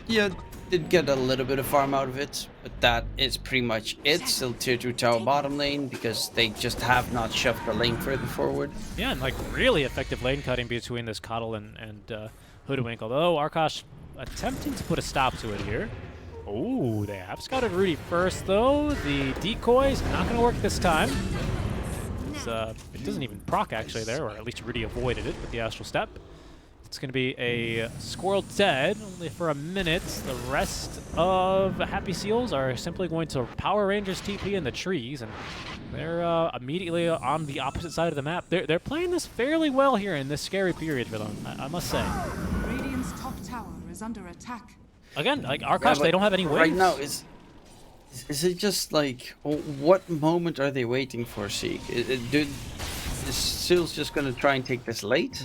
yeah, did get a little bit of farm out of it, but that is pretty much it. Still tier 2 tower bottom lane because they just have not shoved the lane further forward. Yeah, and like really effective lane cutting between this Coddle and Hoodwink, although Arkosh attempting to put a stop to it here. Oh, they have scouted Rudy first though. The decoy is not going to work this time. It doesn't even proc actually there, or at least Rudy avoided it with the Astral Step. It's going to be a Squirrel dead, only for a minute. The rest of Happy Seals are simply going to Power Rangers TP in the trees, and they're immediately on the opposite side of the map. They're playing this fairly well here in this scary period for them, I must say. Radiant's top tower is under attack. Again, like Arkosh, they don't have any waves. Right now, is it just like, what moment are they waiting for, Seek? Is Seals just going to try and take this late?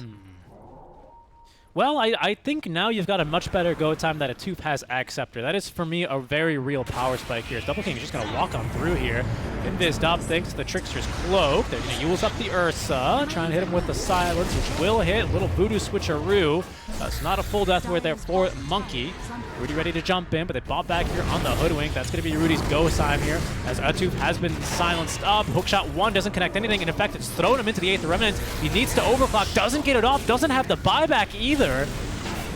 Well, I think now you've got a much better go time that a Tooth has Axe Scepter. That is, for me, a very real power spike here. Double King is just going to walk on through here. Invis Dop thanks to the Trickster's Cloak. They're going to use up the Ursa, trying to hit him with the Silence, which will hit. Little Voodoo Switcheroo. It's not a full death ward there for Monkey. Rudy ready to jump in, but they bought back here on the Hoodwink. That's going to be Rudy's go time here, as Atuf has been silenced up. Hookshot 1 doesn't connect anything, and in fact, it's thrown him into the 8th Remnant. He needs to overclock, doesn't get it off, doesn't have the buyback either.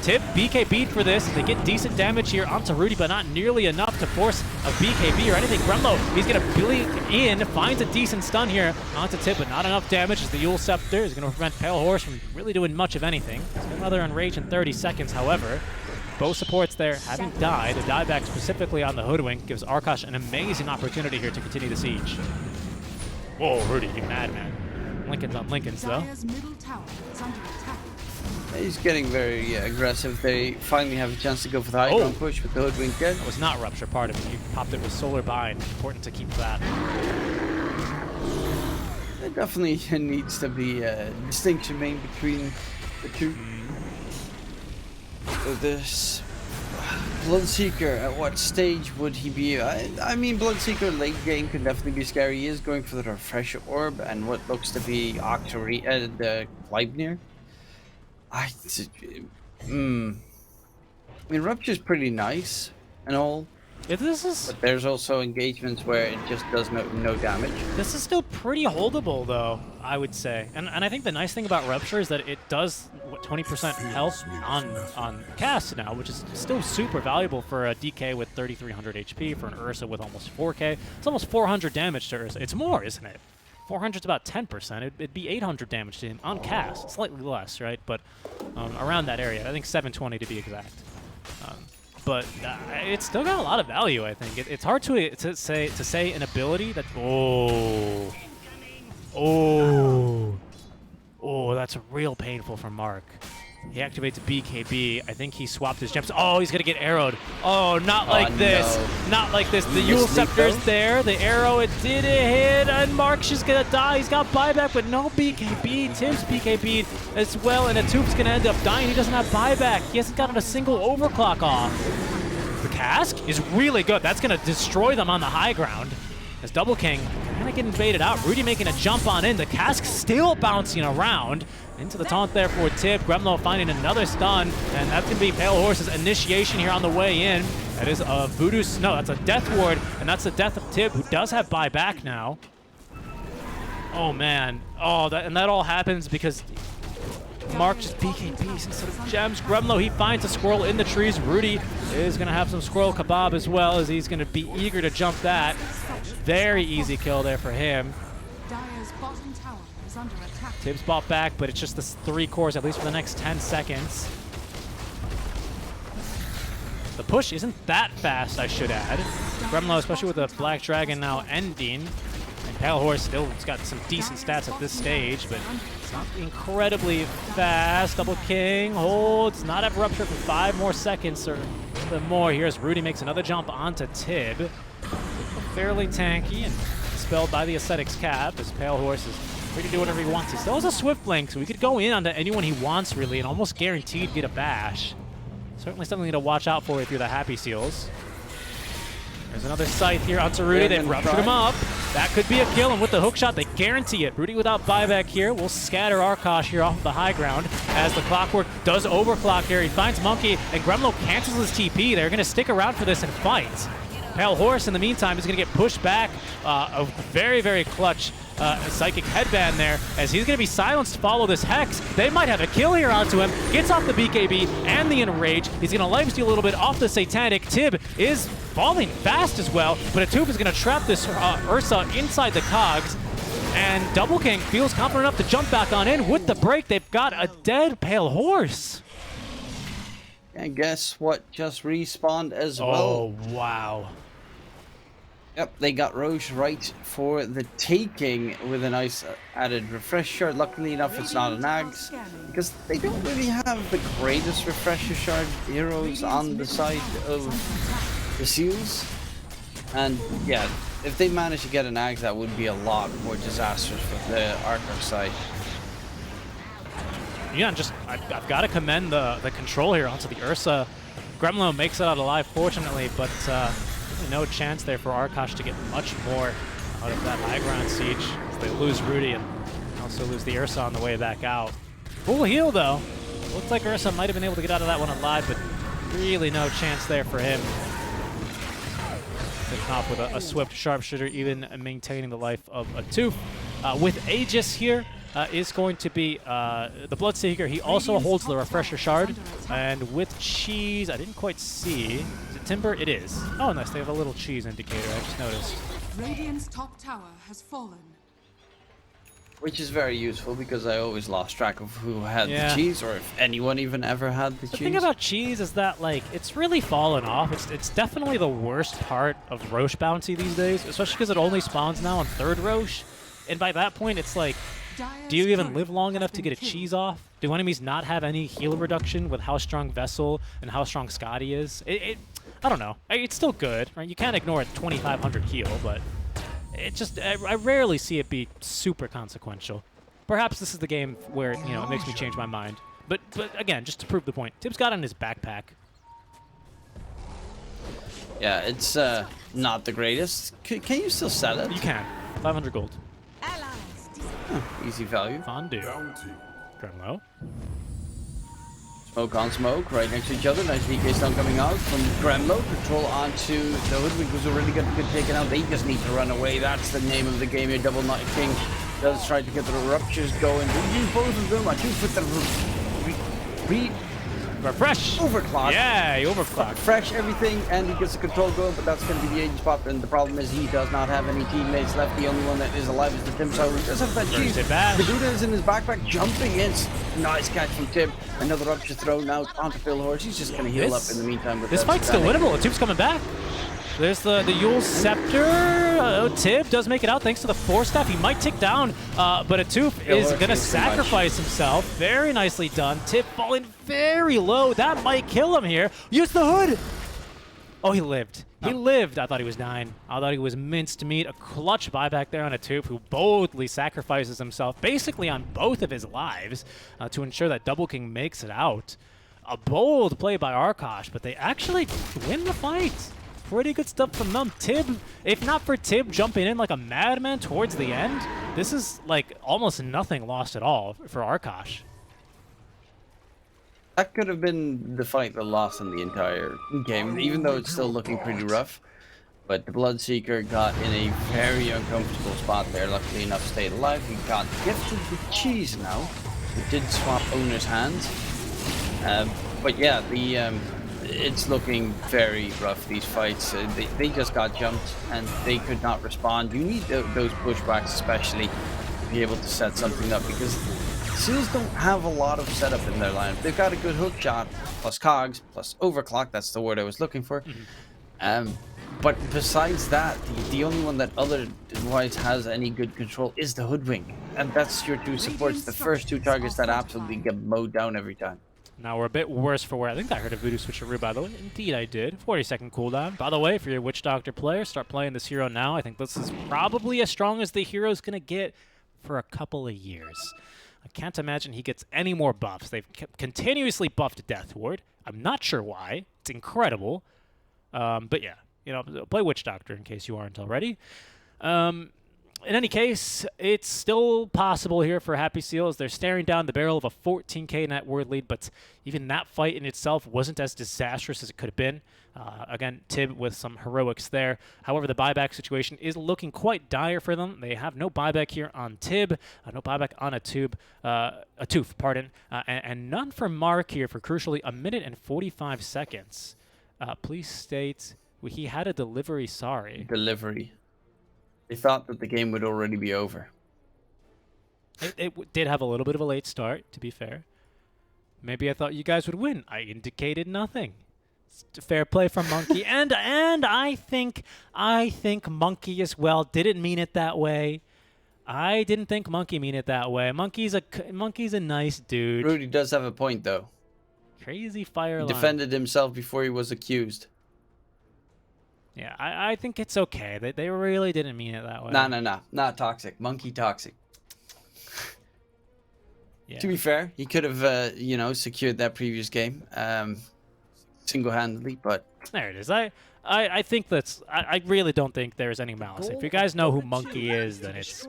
Tip BKB'd for this. They get decent damage here onto Rudy, but not nearly enough to force a BKB or anything. Gremlo, he's going to blink in, finds a decent stun here onto Tip, but not enough damage as the Yule Scepter is going to prevent Pale Horse from really doing much of anything. He's got another Enrage in 30 seconds, however. Both supports there having died. A dieback specifically on the Hoodwink gives Arkosh an amazing opportunity here to continue the siege. Whoa, Rudy, you madman. Lincoln's on Lincoln's, though. Dire's middle tower is under attack. He's getting very aggressive. They finally have a chance to go for the high ground push with the Hoodwink dead. That was not Rupture part of it. You popped it with Solar Bind. Important to keep that. There definitely needs to be a distinction made between the two. This Bloodseeker, at what stage would he be? I mean, Bloodseeker late game can definitely be scary. He is going for the Refresher Orb and what looks to be the Gleipnir. I mean, Rupture's pretty nice and all. But there's also engagements where it just does no damage. This is still pretty holdable, though, I would say. And I think the nice thing about Rupture is that it does 20% health on cast now, which is still super valuable for a DK with 3,300 HP, for an Ursa with almost 4K. It's almost 400 damage to Ursa. It's more, isn't it? 400 is about 10%. It'd be 800 damage to him on cast. Slightly less, right? But around that area. I think 720 to be exact. But it's still got a lot of value, I think. It's hard to say an ability that... Oh, that's real painful for Mark. He activates BKB. I think he swapped his gems. Oh, he's going to get arrowed. Oh, not like this. No. Not like this. The Yule Scepter's there. The arrow, it didn't hit. And Mark's just going to die. He's got buyback, but no BKB. Tim's BKB as well. And Atoop's going to end up dying. He doesn't have buyback. He hasn't gotten a single overclock off. The cask is really good. That's going to destroy them on the high ground. As Double King kind of getting baited out. Rudy making a jump on in. The cask still bouncing around. Into the taunt there for Tip. Gremlo finding another stun. And that's going to be Pale Horse's initiation here on the way in. That is a Voodoo... No, that's a Death Ward. And that's the death of Tip, who does have buyback now. Oh, man. Oh, that all happens because... Mark just BKBs instead of gems. Gremlo, he finds a squirrel in the trees. Rudy is going to have some squirrel kebab as well, as he's going to be eager to jump that. Very easy kill there for him. Dire's bottom tower is under attack. Tibbs bought back, but it's just the 3 cores, at least for the next 10 seconds. The push isn't that fast, I should add. Gremlo, especially with the Black Dragon now ending. And Pale Horse still has got some decent stats at this stage, but it's not incredibly fast. Double King holds, not have Rupture for 5 more seconds or a little bit more. Here's Rudy makes another jump onto Tib. Fairly tanky and dispelled by the Ascetics cap as Pale Horse is free to do whatever he wants. He still has a Swift Blink, so he could go in onto anyone he wants, really, and almost guaranteed get a bash. Certainly something to watch out for if you're the Happy Seals. There's another scythe here onto Rudy. They've ruptured him up. That could be a kill, and with the hook shot, they guarantee it. Rudy without buyback here will scatter Arkosh here off the high ground as the Clockwork does overclock here. He finds Monkey, and Gremlo cancels his TP. They're going to stick around for this and fight. Pale Horse, in the meantime, is going to get pushed back. A very, very clutch Psychic Headband there, as he's going to be silenced to follow this Hex. They might have a kill here onto him. Gets off the BKB and the Enrage. He's going to lifesteal a little bit off the Satanic. Tib is falling fast as well, but Atup is going to trap this Ursa inside the cogs. And Double King feels confident enough to jump back on in. With the break, they've got a dead Pale Horse. And guess what just respawned as well? Oh, wow. Yep, they got Roche right for the taking with a nice added refresher. Luckily enough, it's not an Ags, because they don't really have the greatest refresher shard heroes on the side of the Seals. And yeah, if they manage to get an Ags, that would be a lot more disastrous for the Arkosh side. Yeah, and just I've got to commend the control here onto the Ursa. Gremlo makes it out alive, fortunately, but really no chance there for Arkosh to get much more out of that high ground siege. They lose Rudy and also lose the Ursa on the way back out. Full heal, though. Looks like Ursa might have been able to get out of that one alive, but really no chance there for him. Picking off with a swift sharpshooter, even maintaining the life of Atup. With Aegis here, is going to be the Bloodseeker. He also holds the Refresher Shard. And with Cheese, I didn't quite see. Is it Timber? It is. Oh, nice. They have a little cheese indicator. I just noticed. Radiant's top tower has fallen. Which is very useful because I always lost track of who had the cheese, or if anyone even ever had the cheese. The thing about cheese is that, like, it's really fallen off. It's definitely the worst part of Roche bounty these days, especially because it only spawns now on 3rd Roche. And by that point, it's like, do you even live long enough to get a cheese off? Do enemies not have any heal reduction with how strong Vessel and how strong Scotty is? I don't know. It's still good, right? You can't ignore a 2,500 heal, but it just, I rarely see it be super consequential. Perhaps this is the game where, you know, it makes me change my mind. But again, just to prove the point, Tib's got it in his backpack. Yeah, it's not the greatest. Can you still sell it? You can. 500 gold. Easy value. Fondue. Gremlo. Smoke on smoke, right next to each other. Nice DK stun coming out from Gremlo. Control onto the Hoodwink, who's already got good taken out. They just need to run away. That's the name of the game here. Double Night King does try to get the ruptures going. We use both of them. I choose with the Refresh. overclock. Yeah, he overclocked. Fresh everything, and he gets the control going, but that's going to be the Aegis pop, and the problem is he does not have any teammates left. The only one that is alive is the Tim Tower. He does have that cheese. The Buddha is in his backpack, jumping in. Nice catch from Tim. Another rupture thrown out onto Phil Horse. He's just going to heal up in the meantime. With this fight's still winnable. Tib's coming back. There's the Yule Scepter. Tib does make it out thanks to the Force Staff. He might tick down, but Atup is going to sacrifice himself. Very nicely done. Tib falling very low. That might kill him here. Use the hood. Oh, he lived. He lived. I thought he was dying. I thought he was minced meat. A clutch buyback there on Atup, who boldly sacrifices himself basically on both of his lives to ensure that Double King makes it out. A bold play by Arkosh, but they actually win the fight. Pretty good stuff from them. Tib, if not for Tib jumping in like a madman towards the end, this is like almost nothing lost at all for Arkosh. That could have been the fight that lost in the entire game, even though it's still looking pretty rough. But the Bloodseeker got in a very uncomfortable spot there. Luckily enough, stayed alive. He got gifted the cheese now. He did swap owner's hands. But yeah, it's looking very rough, these fights. They just got jumped and they could not respond. You need those pushbacks especially to be able to set something up, because Seals don't have a lot of setup in their lineup. They've got a good hook shot, plus cogs, plus overclock. That's the word I was looking for. But besides that, the only one that otherwise has any good control is the Hoodwink. And that's your two supports, the first two targets that absolutely get mowed down every time. Now we're a bit worse for wear. I think I heard a Voodoo Switcheroo, by the way. Indeed I did. 40-second cooldown. By the way, for your Witch Doctor player, start playing this hero now. I think this is probably as strong as the hero's going to get, for a couple of years. I can't imagine he gets any more buffs. They've continuously buffed Death Ward. I'm not sure why. It's incredible. But yeah, you know, play Witch Doctor in case you aren't already. In any case, it's still possible here for Happy Seals. They're staring down the barrel of a 14k net word lead, but even that fight in itself wasn't as disastrous as it could have been. Again, Tib with some heroics there. However, the buyback situation is looking quite dire for them. They have no buyback here on Tib, no buyback on a Tooth, pardon, and none for Mark here for crucially 1 minute and 45 seconds. Please state he had a delivery. Sorry. Delivery. They thought that the game would already be over. It did have a little bit of a late start, to be fair. Maybe I thought you guys would win. I indicated nothing. It's fair play from Monkey, and I think Monkey as well didn't mean it that way. I didn't think Monkey mean it that way. Monkey's a nice dude. Rudy does have a point, though. Crazy fire line. He defended himself before he was accused. Yeah, I think it's okay. They really didn't mean it that way. No. Not toxic. Monkey toxic. Yeah. To be fair, he could have, you know, secured that previous game single-handedly, but... There it is. I think I really don't think there's any malice. If you guys know who Monkey is, then it's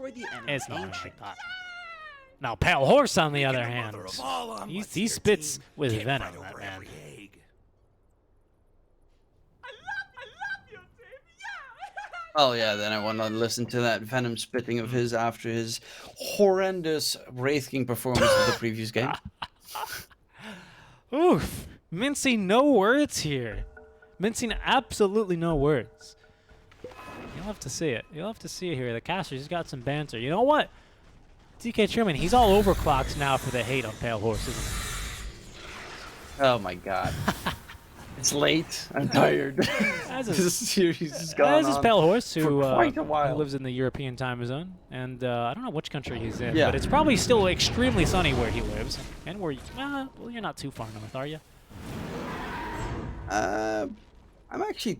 not like that. Now, Pale Horse, on the other hand, he spits with venom, that man. Oh yeah, then I want to listen to that venom spitting of his after his horrendous Wraith King performance of the previous game. Oof. Mincing no words here. Mincing absolutely no words. You'll have to see it. You'll have to see it here. The caster, he's got some banter. You know what? DK Truman, he's all overclocked now for the hate on Pale Horse, isn't he? Oh my god. It's late. I'm tired. This series has gone This is on Pale Horse, who for quite a while. lives in the European time zone, and I don't know which country he's in, Yeah. but it's probably still extremely sunny where he lives, and where well, you're not too far north, are you? I'm actually.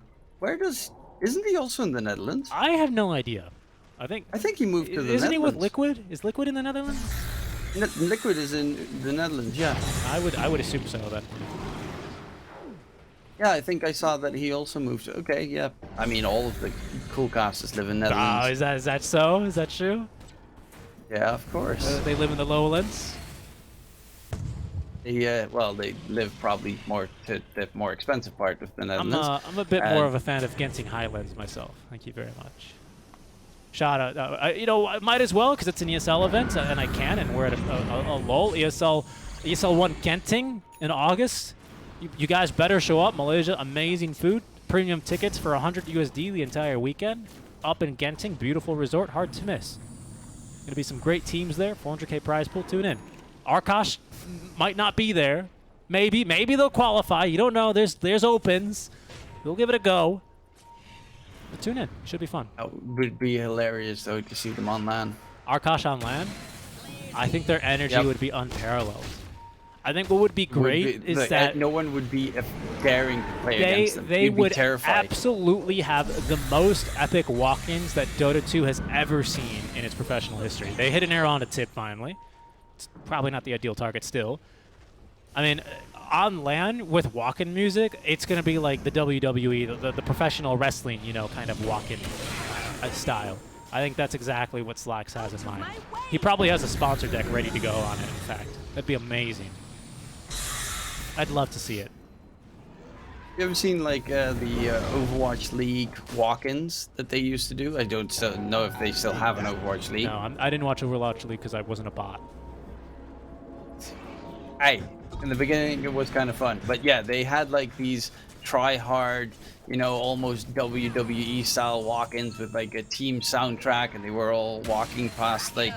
Isn't he also in the Netherlands? I have no idea. I think he moved to the Netherlands. Isn't he with Liquid? Is Liquid in the Netherlands? Liquid is in the Netherlands. Yeah. I would assume so then. Yeah, I think I saw that he also moved. Okay, yeah. I mean, all of the cool casters live in Netherlands. Oh, is that so? Is that true? Yeah, of course. They live in the lowlands. Well, they live probably more to the more expensive part of the Netherlands. I'm a bit more of a fan of Genting Highlands myself. Thank you very much. Shout out. You know, I might as well because it's an ESL event and I can, and we're at a LOL ESL 1 Genting in August. You guys better show up. Malaysia, amazing food, premium tickets for 100 USD the entire weekend. Up in Genting, beautiful resort, hard to miss. Gonna be some great teams there. 400k prize pool. Tune in. Arkosh might not be there. Maybe they'll qualify. You don't know. There's opens. We'll give it a go. But tune in. Should be fun. It would be hilarious though to see them on land. Arkosh on land. I think their energy would be unparalleled. I think what would be great is that no one would be daring to play against them. They You'd would be terrified. absolutely have the most epic walk-ins that Dota 2 has ever seen in its professional history. They hit an arrow on a tip finally. It's probably not the ideal target still. I mean, on land with walk-in music, it's going to be like the WWE, the professional wrestling, you know, kind of walk-in style. I think that's exactly what Slacks has in mind. He probably has a sponsor deck ready to go on it, in fact. That'd be amazing. I'd love to see it. You ever seen like the Overwatch League walk-ins that they used to do? I don't know if they still have an Overwatch League. No, I didn't watch Overwatch League because I wasn't a bot. Hey, in the beginning it was kind of fun, but yeah, they had like these try-hard, you know, almost WWE style walk-ins with like a team soundtrack, and they were all walking past like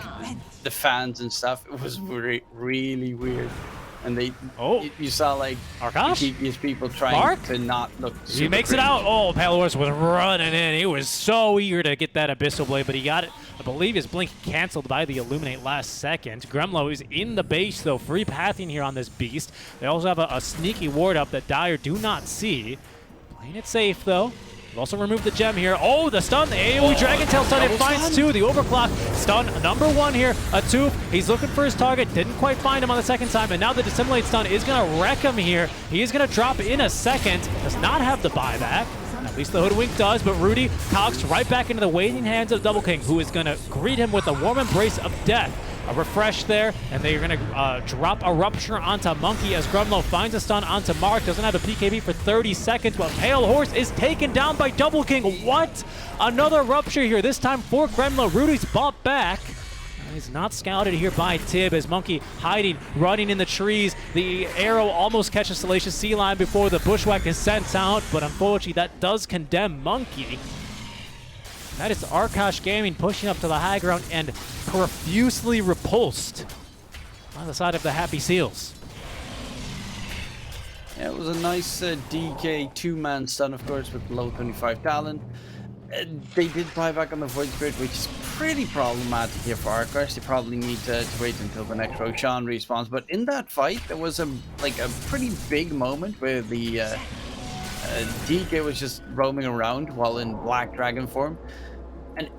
the fans and stuff. It was really weird. And you saw like Arkosh? these people trying to not look super He makes cringe. it out. Oh, Pale Horse was running in. He was so eager to get that Abyssal Blade, but he got it. I believe his blink canceled by the Illuminate last second. Gremlo is in the base, though. Free pathing here on this beast. They also have a sneaky ward up that Dire do not see. Playing it safe, though. We've also removed the gem here. Oh, the stun, the AoE Dragon Tail stun, it finds 2. The overclock stun, number 1 here. A tooth, he's looking for his target, didn't quite find him on the second time, and now the dissimulate stun is gonna wreck him here. He is gonna drop in a second, does not have the buyback. At least the Hoodwink does, but Rudy cogs right back into the waiting hands of Double King, who is gonna greet him with a warm embrace of death. A refresh there, and they're going to drop a Rupture onto Monkey as Gremlo finds a stun onto Mark. Doesn't have a PKB for 30 seconds, but Pale Horse is taken down by Double King. What? Another Rupture here, this time for Gremlo. Rudy's bought back. He's not scouted here by Tib as Monkey hiding, running in the trees. The arrow almost catches Salacious Sea Lion before the Bushwhack is sent out, but unfortunately that does condemn Monkey. That is Arkosh Gaming pushing up to the high ground and profusely repulsed on the side of the Happy Seals. Yeah, it was a nice DK 2-man stun, of course, with low 25 talent. They did buy back on the Void Spirit, which is pretty problematic here for Arkosh. They probably need to wait until the next Roshan respawns. But in that fight, there was a pretty big moment where the DK was just roaming around while in Black Dragon form. And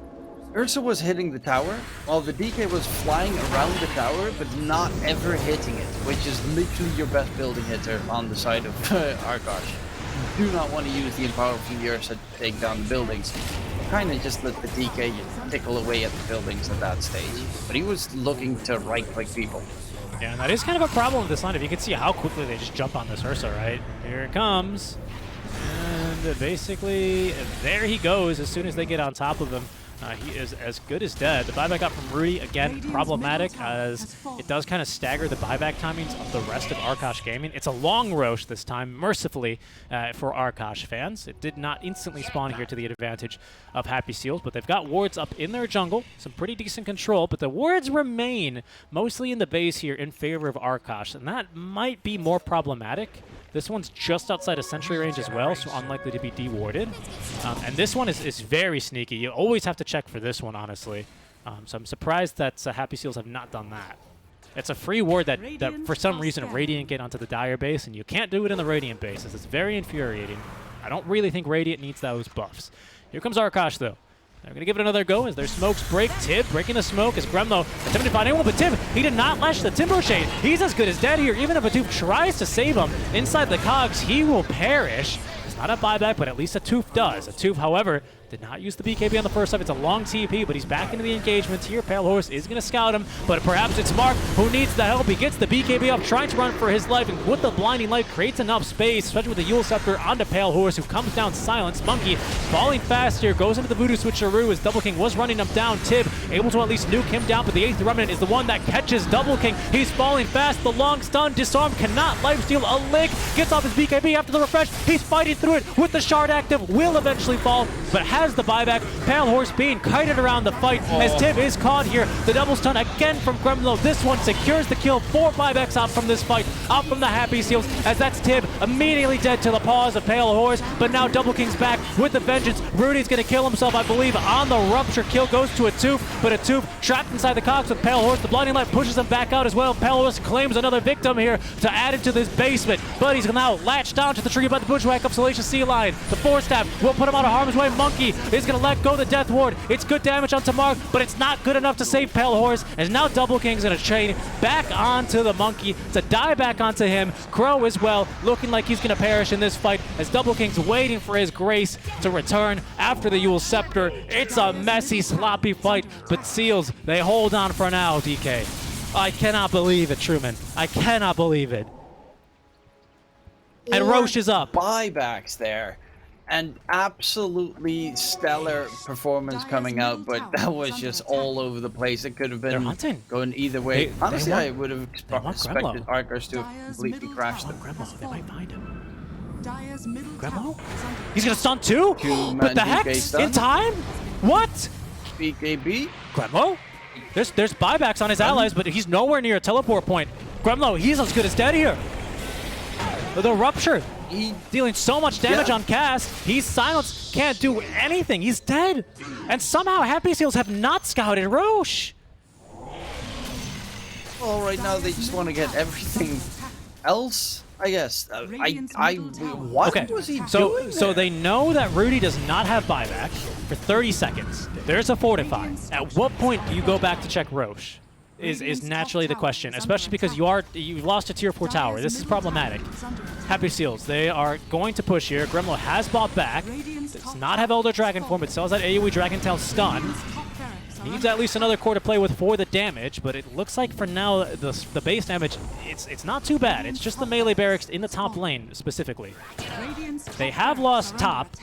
Ursa was hitting the tower, while the DK was flying around the tower, but not ever hitting it, which is literally your best building hitter on the side of Arkosh. You do not want to use the Empower from the Ursa to take down the buildings. Kind of just let the DK tickle away at the buildings at that stage. But he was looking to right-click people. Yeah, and that is kind of a problem with this line. If you can see how quickly they just jump on this Ursa, right? Here it comes. And basically, there he goes as soon as they get on top of him. He is as good as dead. The buyback up from Rudy, again, problematic as it does kind of stagger the buyback timings of the rest of Arkosh Gaming. It's a long Roche this time, mercifully, for Arkosh fans. It did not instantly spawn here to the advantage of Happy Seals, but they've got wards up in their jungle, some pretty decent control, but the wards remain mostly in the base here in favor of Arkosh, and that might be more problematic. This one's just outside of sentry range as well, so unlikely to be dewarded. And this one is very sneaky. You always have to check for this one, honestly. So I'm surprised that Happy Seals have not done that. It's a free ward that for some reason Radiant get onto the Dire base, and you can't do it in the Radiant bases. It's very infuriating. I don't really think Radiant needs those buffs. Here comes Arkosh, though. They're going to give it another go as their smokes break. Tib breaking the smoke as Gremlo attempting to find anyone, but Tib, he did not lash the Timber Shade. He's as good as dead here. Even if Atoof tries to save him inside the cogs, he will perish. It's not a buyback, but at least Atoof does. Atoof, however, did not use the BKB on the first time. It's a long TP, but he's back into the engagements here. Pale Horse is going to scout him, but perhaps it's Mark who needs the help. He gets the BKB up, trying to run for his life, and with the Blinding Light creates enough space, especially with the Yule Scepter onto Pale Horse, who comes down silenced. Monkey falling fast here, goes into the Voodoo Switcheroo as Double King was running him down. Tib able to at least nuke him down, but the 8th Remnant is the one that catches Double King. He's falling fast. The long stun, disarm, cannot lifesteal a lick. Gets off his BKB after the refresh. He's fighting through it with the shard active. Will eventually fall, but has the buyback. Pale Horse being kited around the fight as Tib is caught here. The double stun again from Gremlo. This one secures the kill. 4 buybacks out from this fight, out from the Happy Seals, as that's Tib immediately dead to the paws of Pale Horse. But now Double King's back with the vengeance. Rudy's going to kill himself, I believe, on the Rupture. Kill goes to Atoof, but Atoof trapped inside the cogs with Pale Horse. The Blinding Light pushes him back out as well. Pale Horse claims another victim here to add into this basement, but he's now latched down to the tree by the Bushwhack of Salacious Sea Lion. The Force Staff will put him out of harm's way. Monkey is going to let go the Death Ward. It's good damage onto Mark, but it's not good enough to save Pale Horse, as now Double King's going to chain back onto the Monkey to die back onto him. Crow as well, looking like he's going to perish in this fight, as Double King's waiting for his grace to return after the Yule Scepter. It's a messy, sloppy fight, but Seals, they hold on for now, DK. I cannot believe it, Truman. I cannot believe it. And Roche is up. Buybacks there. And absolutely stellar performance coming out, but that was just all over the place. It could have been going either way. Honestly, I would have expected Arkosh to have completely crashed them. Gremlo, they might find him. Dire's middle Gremlo? tower is under He's gonna stun too? But the Hex in time? What? BKB? Gremlo? There's buybacks on his allies, but he's nowhere near a teleport point. Gremlo, he's as good as dead here. The Rupture, dealing so much damage on cast. He's silenced, can't do anything. He's dead. And somehow Happy Seals have not scouted Roche. Well, right now they just want to get everything else I guess. Radiant's I middle tower. what Okay, was he so doing so there? they know that Rudy does not have buyback for 30 seconds. There's a fortify. At what point do you go back to check Roche? Is naturally the question, especially because you've lost a tier 4 tower. This is problematic. Happy Seals, they are going to push here. Gremlo has bought back. Does not have Elder Dragon form, but still has that AoE Dragon Tail stun. Needs at least another core to play with for the damage, but it looks like for now the base damage, it's not too bad. It's just the melee barracks in the top lane specifically. They have lost top.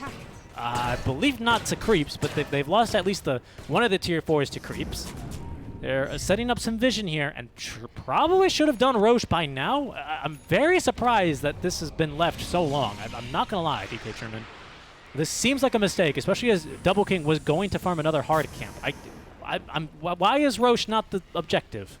I believe not to creeps, but they've lost at least one of the tier 4s to creeps. They're setting up some vision here, and probably should have done Roche by now. I'm very surprised that this has been left so long. I'm not going to lie, DK Truman. This seems like a mistake, especially as Double King was going to farm another hard camp. Why is Roche not the objective?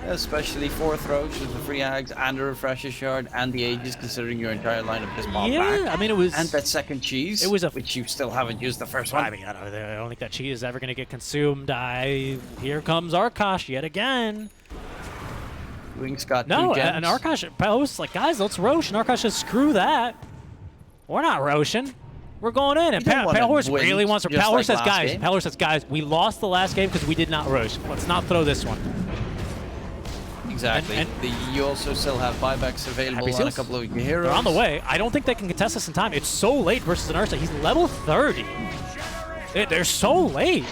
Especially 4th Roche with the free Ags and a Refresher Shard and the Aegis, considering your entire lineup just bought back. Yeah, I mean, it was... And that second cheese, which you still haven't used the first one. I mean, I don't think that cheese is ever going to get consumed. Here comes Arkosh yet again. Wings got No, 2 gems. and Arkosh was like, guys, let's Roche. And Arkosh says, screw that. We're not Roshing. We're going in. And Pale Horse really wants to... Pale Horse says, guys, we lost the last game because we did not Roche. Let's not throw this one. Exactly. You also still have buybacks available on a couple of your heroes. They're on the way. I don't think they can contest this in time. It's so late versus an Ursa. He's level 30. They're so late.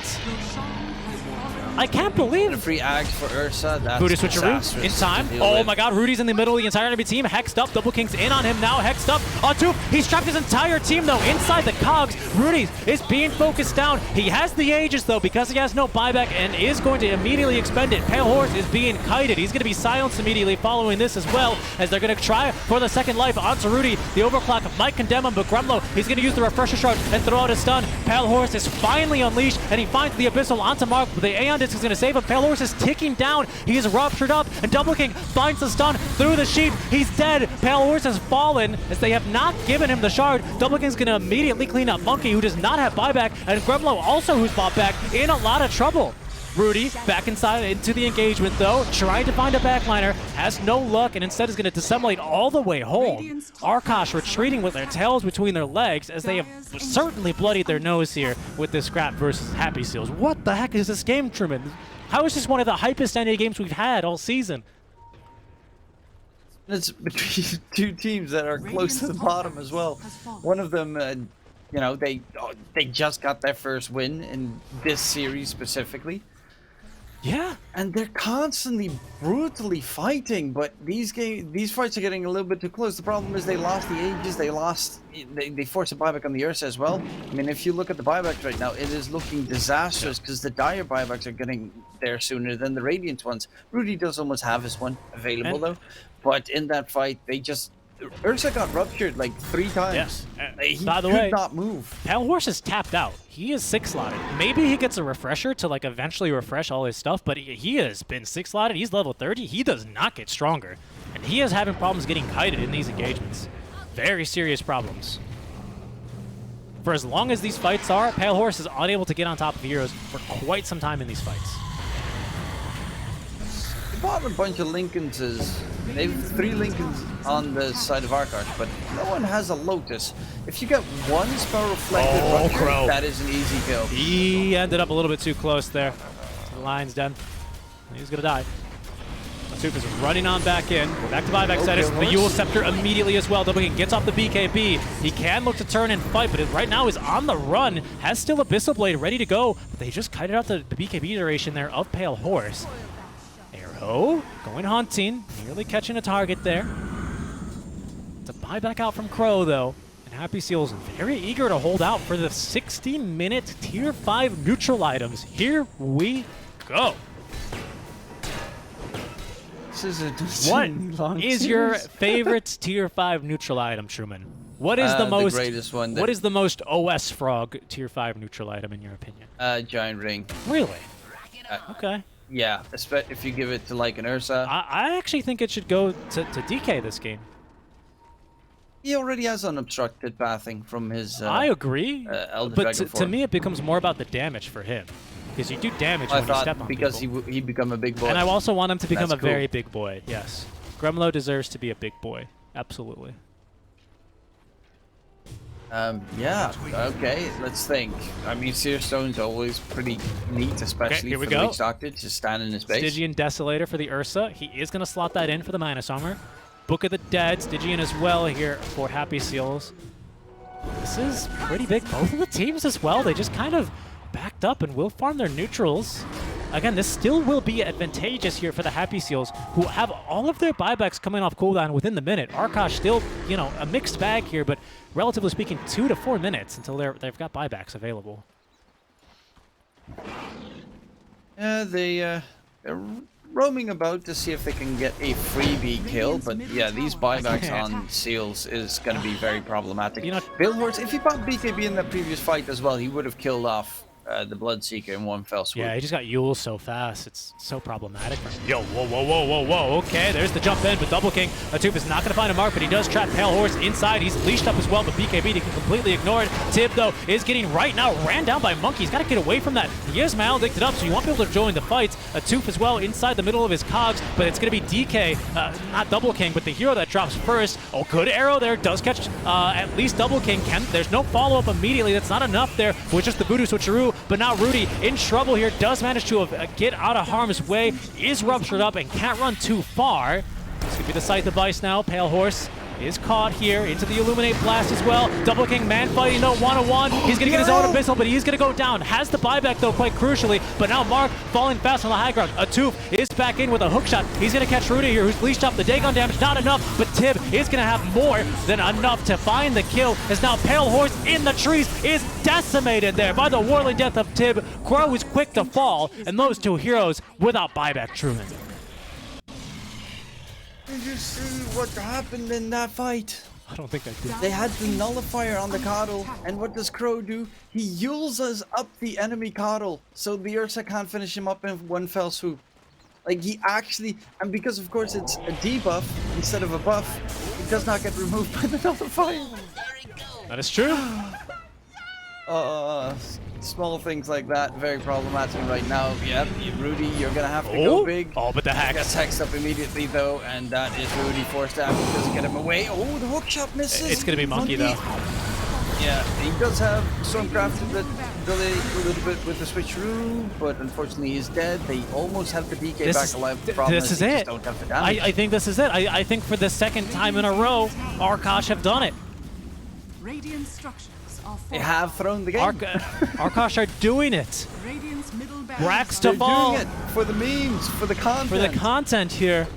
I can't believe the free Ags for Ursa. That's Buddha switcheroo in time. Oh my god, Rudy's in the middle of the entire enemy team. Hexed up. Double King's in on him now. Hexed up on 2. He's trapped his entire team though inside the cogs. Rudy is being focused down. He has the Aegis though because he has no buyback and is going to immediately expend it. Pale Horse is being kited. He's going to be silenced immediately following this as well as they're going to try for the second life onto Rudy. The overclock might condemn him, but Gremlo, he's going to use the Refresher Shard and throw out a stun. Pale Horse is finally unleashed and he finds the Abyssal onto Mark. But the Aeon Disc is going to save him. Pale Horse is ticking down. He is ruptured up, and Double King finds the stun through the sheep. He's dead. Pale Horse has fallen as they have not given him the shard. Double King's going to immediately clean up Monkey, who does not have buyback, and Gremlo also, who's bought back, in a lot of trouble. Rudy back inside into the engagement though, trying to find a backliner, has no luck, and instead is going to disseminate all the way home. Arkosh retreating with their tails between their legs as they have certainly bloodied their nose here with this scrap versus Happy Seals. What the heck is this game, Truman? How is this one of the hypest NA games we've had all season? It's between 2 teams that are close to the bottom as well. One of them, you know, they just got their first win in this series specifically. Yeah. And they're constantly brutally fighting, but these fights are getting a little bit too close. The problem is they lost the Aegis, they forced a buyback on the Ursa as well. I mean, if you look at the buybacks right now, it is looking disastrous because the Dire buybacks are getting there sooner than the Radiant ones. Rudy does almost have his one available though, but in that fight, Ursa got ruptured like 3 times. Yeah. He By the could way, not move. Pale Horse is tapped out. He is 6-slotted. Maybe he gets a refresher to like eventually refresh all his stuff, but he has been 6-slotted. He's level 30. He does not get stronger. And he is having problems getting kited in these engagements. Very serious problems. For as long as these fights are, Pale Horse is unable to get on top of heroes for quite some time in these fights. They bought a bunch of Lincolns. They have 3 Lincolns on the side of Arkosh, but no one has a Lotus. If you get 1 spell reflected rupture, Crow. that is an easy kill. He ended up a little bit too close there. The lion's den. He's gonna die. Soup is running on back in. Back to buyback status. The Yule Scepter immediately as well. Double King gets off the BKB. He can look to turn and fight, but right now is on the run. Has still Abyssal Blade ready to go, but they just kited out the BKB duration there of Pale Horse. Arrow going hunting, nearly catching a target there. It's a buyback out from Crow though, and Happy Seals very eager to hold out for the 60-minute Tier 5 neutral items. Here we go. This is a What is your favorite Tier 5 neutral item, Truman? What is the most greatest one? What is the most OS Frog Tier 5 neutral item in your opinion? Giant Ring. Really? Okay. Yeah, if you give it to like an Ursa. I actually think it should go to DK this game. He already has unobstructed pathing from his. I agree, Elder but Dragon to form. me it becomes more about the damage for him. Because you do damage when you step on because people. he become a big boy. And I also want him to become That's a very big boy, yes. Gremlo deserves to be a big boy. Absolutely. Yeah, okay, let's think. I mean, Seer Stone's always pretty neat, especially here we for the go. Witch Doctor to stand in his base. Stygian Desolator for the Ursa. He is going to slot that in for the Minus Armor. Book of the Dead, Stygian as well here for Happy Seals. This is pretty big. Both of the teams as well, they just kind of backed up and will farm their neutrals. Again, this still will be advantageous here for the Happy Seals, who have all of their buybacks coming off cooldown within the minute. Arkosh still, you know, a mixed bag here, but relatively speaking, 2 to 4 minutes until they've got buybacks available. Yeah, they're roaming about to see if they can get a freebie kill, but yeah, these buybacks on Seals is going to be very problematic. You know, Billboards, if he popped BKB in that previous fight as well, he would have killed off the Bloodseeker in one fell swoop. Yeah, he just got Yule so fast. It's so problematic for him. Yo, whoa, whoa, whoa, whoa, whoa. Okay, there's the jump in, but Double King. Atoop is not going to find a mark, but he does trap Pale Horse inside. He's leashed up as well, but BKB, he can completely ignore it. Tib, though, is getting right now ran down by Monkey. He's got to get away from that. He is maledicted up, so you won't be able to join the fights. Atoop as well inside the middle of his cogs, but it's going to be DK, not Double King, but the hero that drops first. Oh, good arrow there. Does catch at least Double King. There's no follow-up immediately. That's not enough there with just the voodoo switcheroo, but now Rudy in trouble here, does manage to get out of harm's way, is ruptured up and can't run too far. This could be the scythe device now. Pale Horse is caught here into the Illuminate Blast as well. Double King man fighting though, one-on-one. He's going to get his own Abyssal, but he's going to go down. Has the buyback though, quite crucially, but now Mark falling fast on the high ground. Atoop is back in with a hook shot. He's going to catch Rudy here, who's leashed up. The Dagon damage, not enough, but Tib is going to have more than enough to find the kill, as now Pale Horse in the trees is decimated there by the Whirling Death of Tib. Crow is quick to fall, and those two heroes without buyback Truman. Did you see what happened in that fight? I don't think I did. They had the nullifier on the Coddle, and what does Crow do? He Yules up the enemy Coddle, so the Ursa can't finish him up in one fell swoop. Like, he actually, and because of course it's a debuff instead of a buff, it does not get removed by the nullifier. That is true. Small things like that, very problematic right now. Yep, Rudy, you're gonna have to go big. Oh, but the hack. Gets hexed up immediately though, and that is Rudy forced out. Doesn't get him away. Oh, the hook shot misses. It's gonna be Monkey though. Yeah, he does have Stormcraft that delay a little bit with the switcheroo, but unfortunately he's dead. They almost have the DK back alive. The problem this is they it. just don't have the damage. I think this is it. I think for the second time in a row, Arkosh have done it. Radiant structures are They falling. have thrown the game. Arkosh are doing it. Radiant's middle Brax They're to fall. doing it for the memes, for the content. For the content here.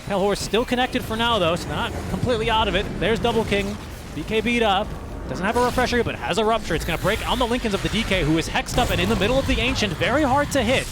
Pale Horse still connected for now, though, so not completely out of it. There's Double King. DK beat up. Doesn't have a refresher, but has a rupture. It's going to break on the Lincolns of the DK, who is hexed up and in the middle of the Ancient. Very hard to hit.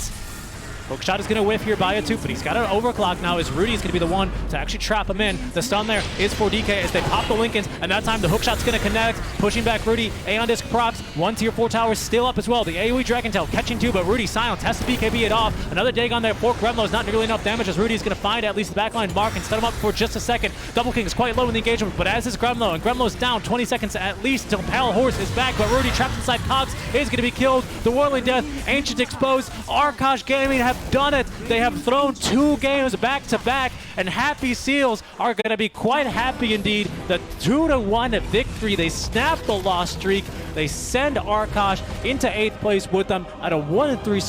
Hookshot is going to whiff here by Atoop, but he's got an overclock now as Rudy is going to be the one to actually trap him in. The stun there is for DK as they pop the Lincolns, and that time the hookshot's going to connect, pushing back Rudy. Aeon Disc procs, 1 tier 4 towers still up as well. The AoE Dragon Tail catching 2, but Rudy silence, has to BKB it off. Another Dagon there for Gremlo's, not nearly enough damage as Rudy's going to find at least the backline mark and stun him up for just a second. Double King is quite low in the engagement, but as is Gremlo, and Gremlo's down 20 seconds at least till Pale Horse is back, but Rudy trapped inside Cogs is going to be killed. The Whirling Death, Ancient exposed. Arkosh Gaming have done it. They have thrown 2 games back to back, and Happy Seals are going to be quite happy indeed. The 2-1 victory. They snap the loss streak. They send Arkosh into 8th place with them at a 1-3 score.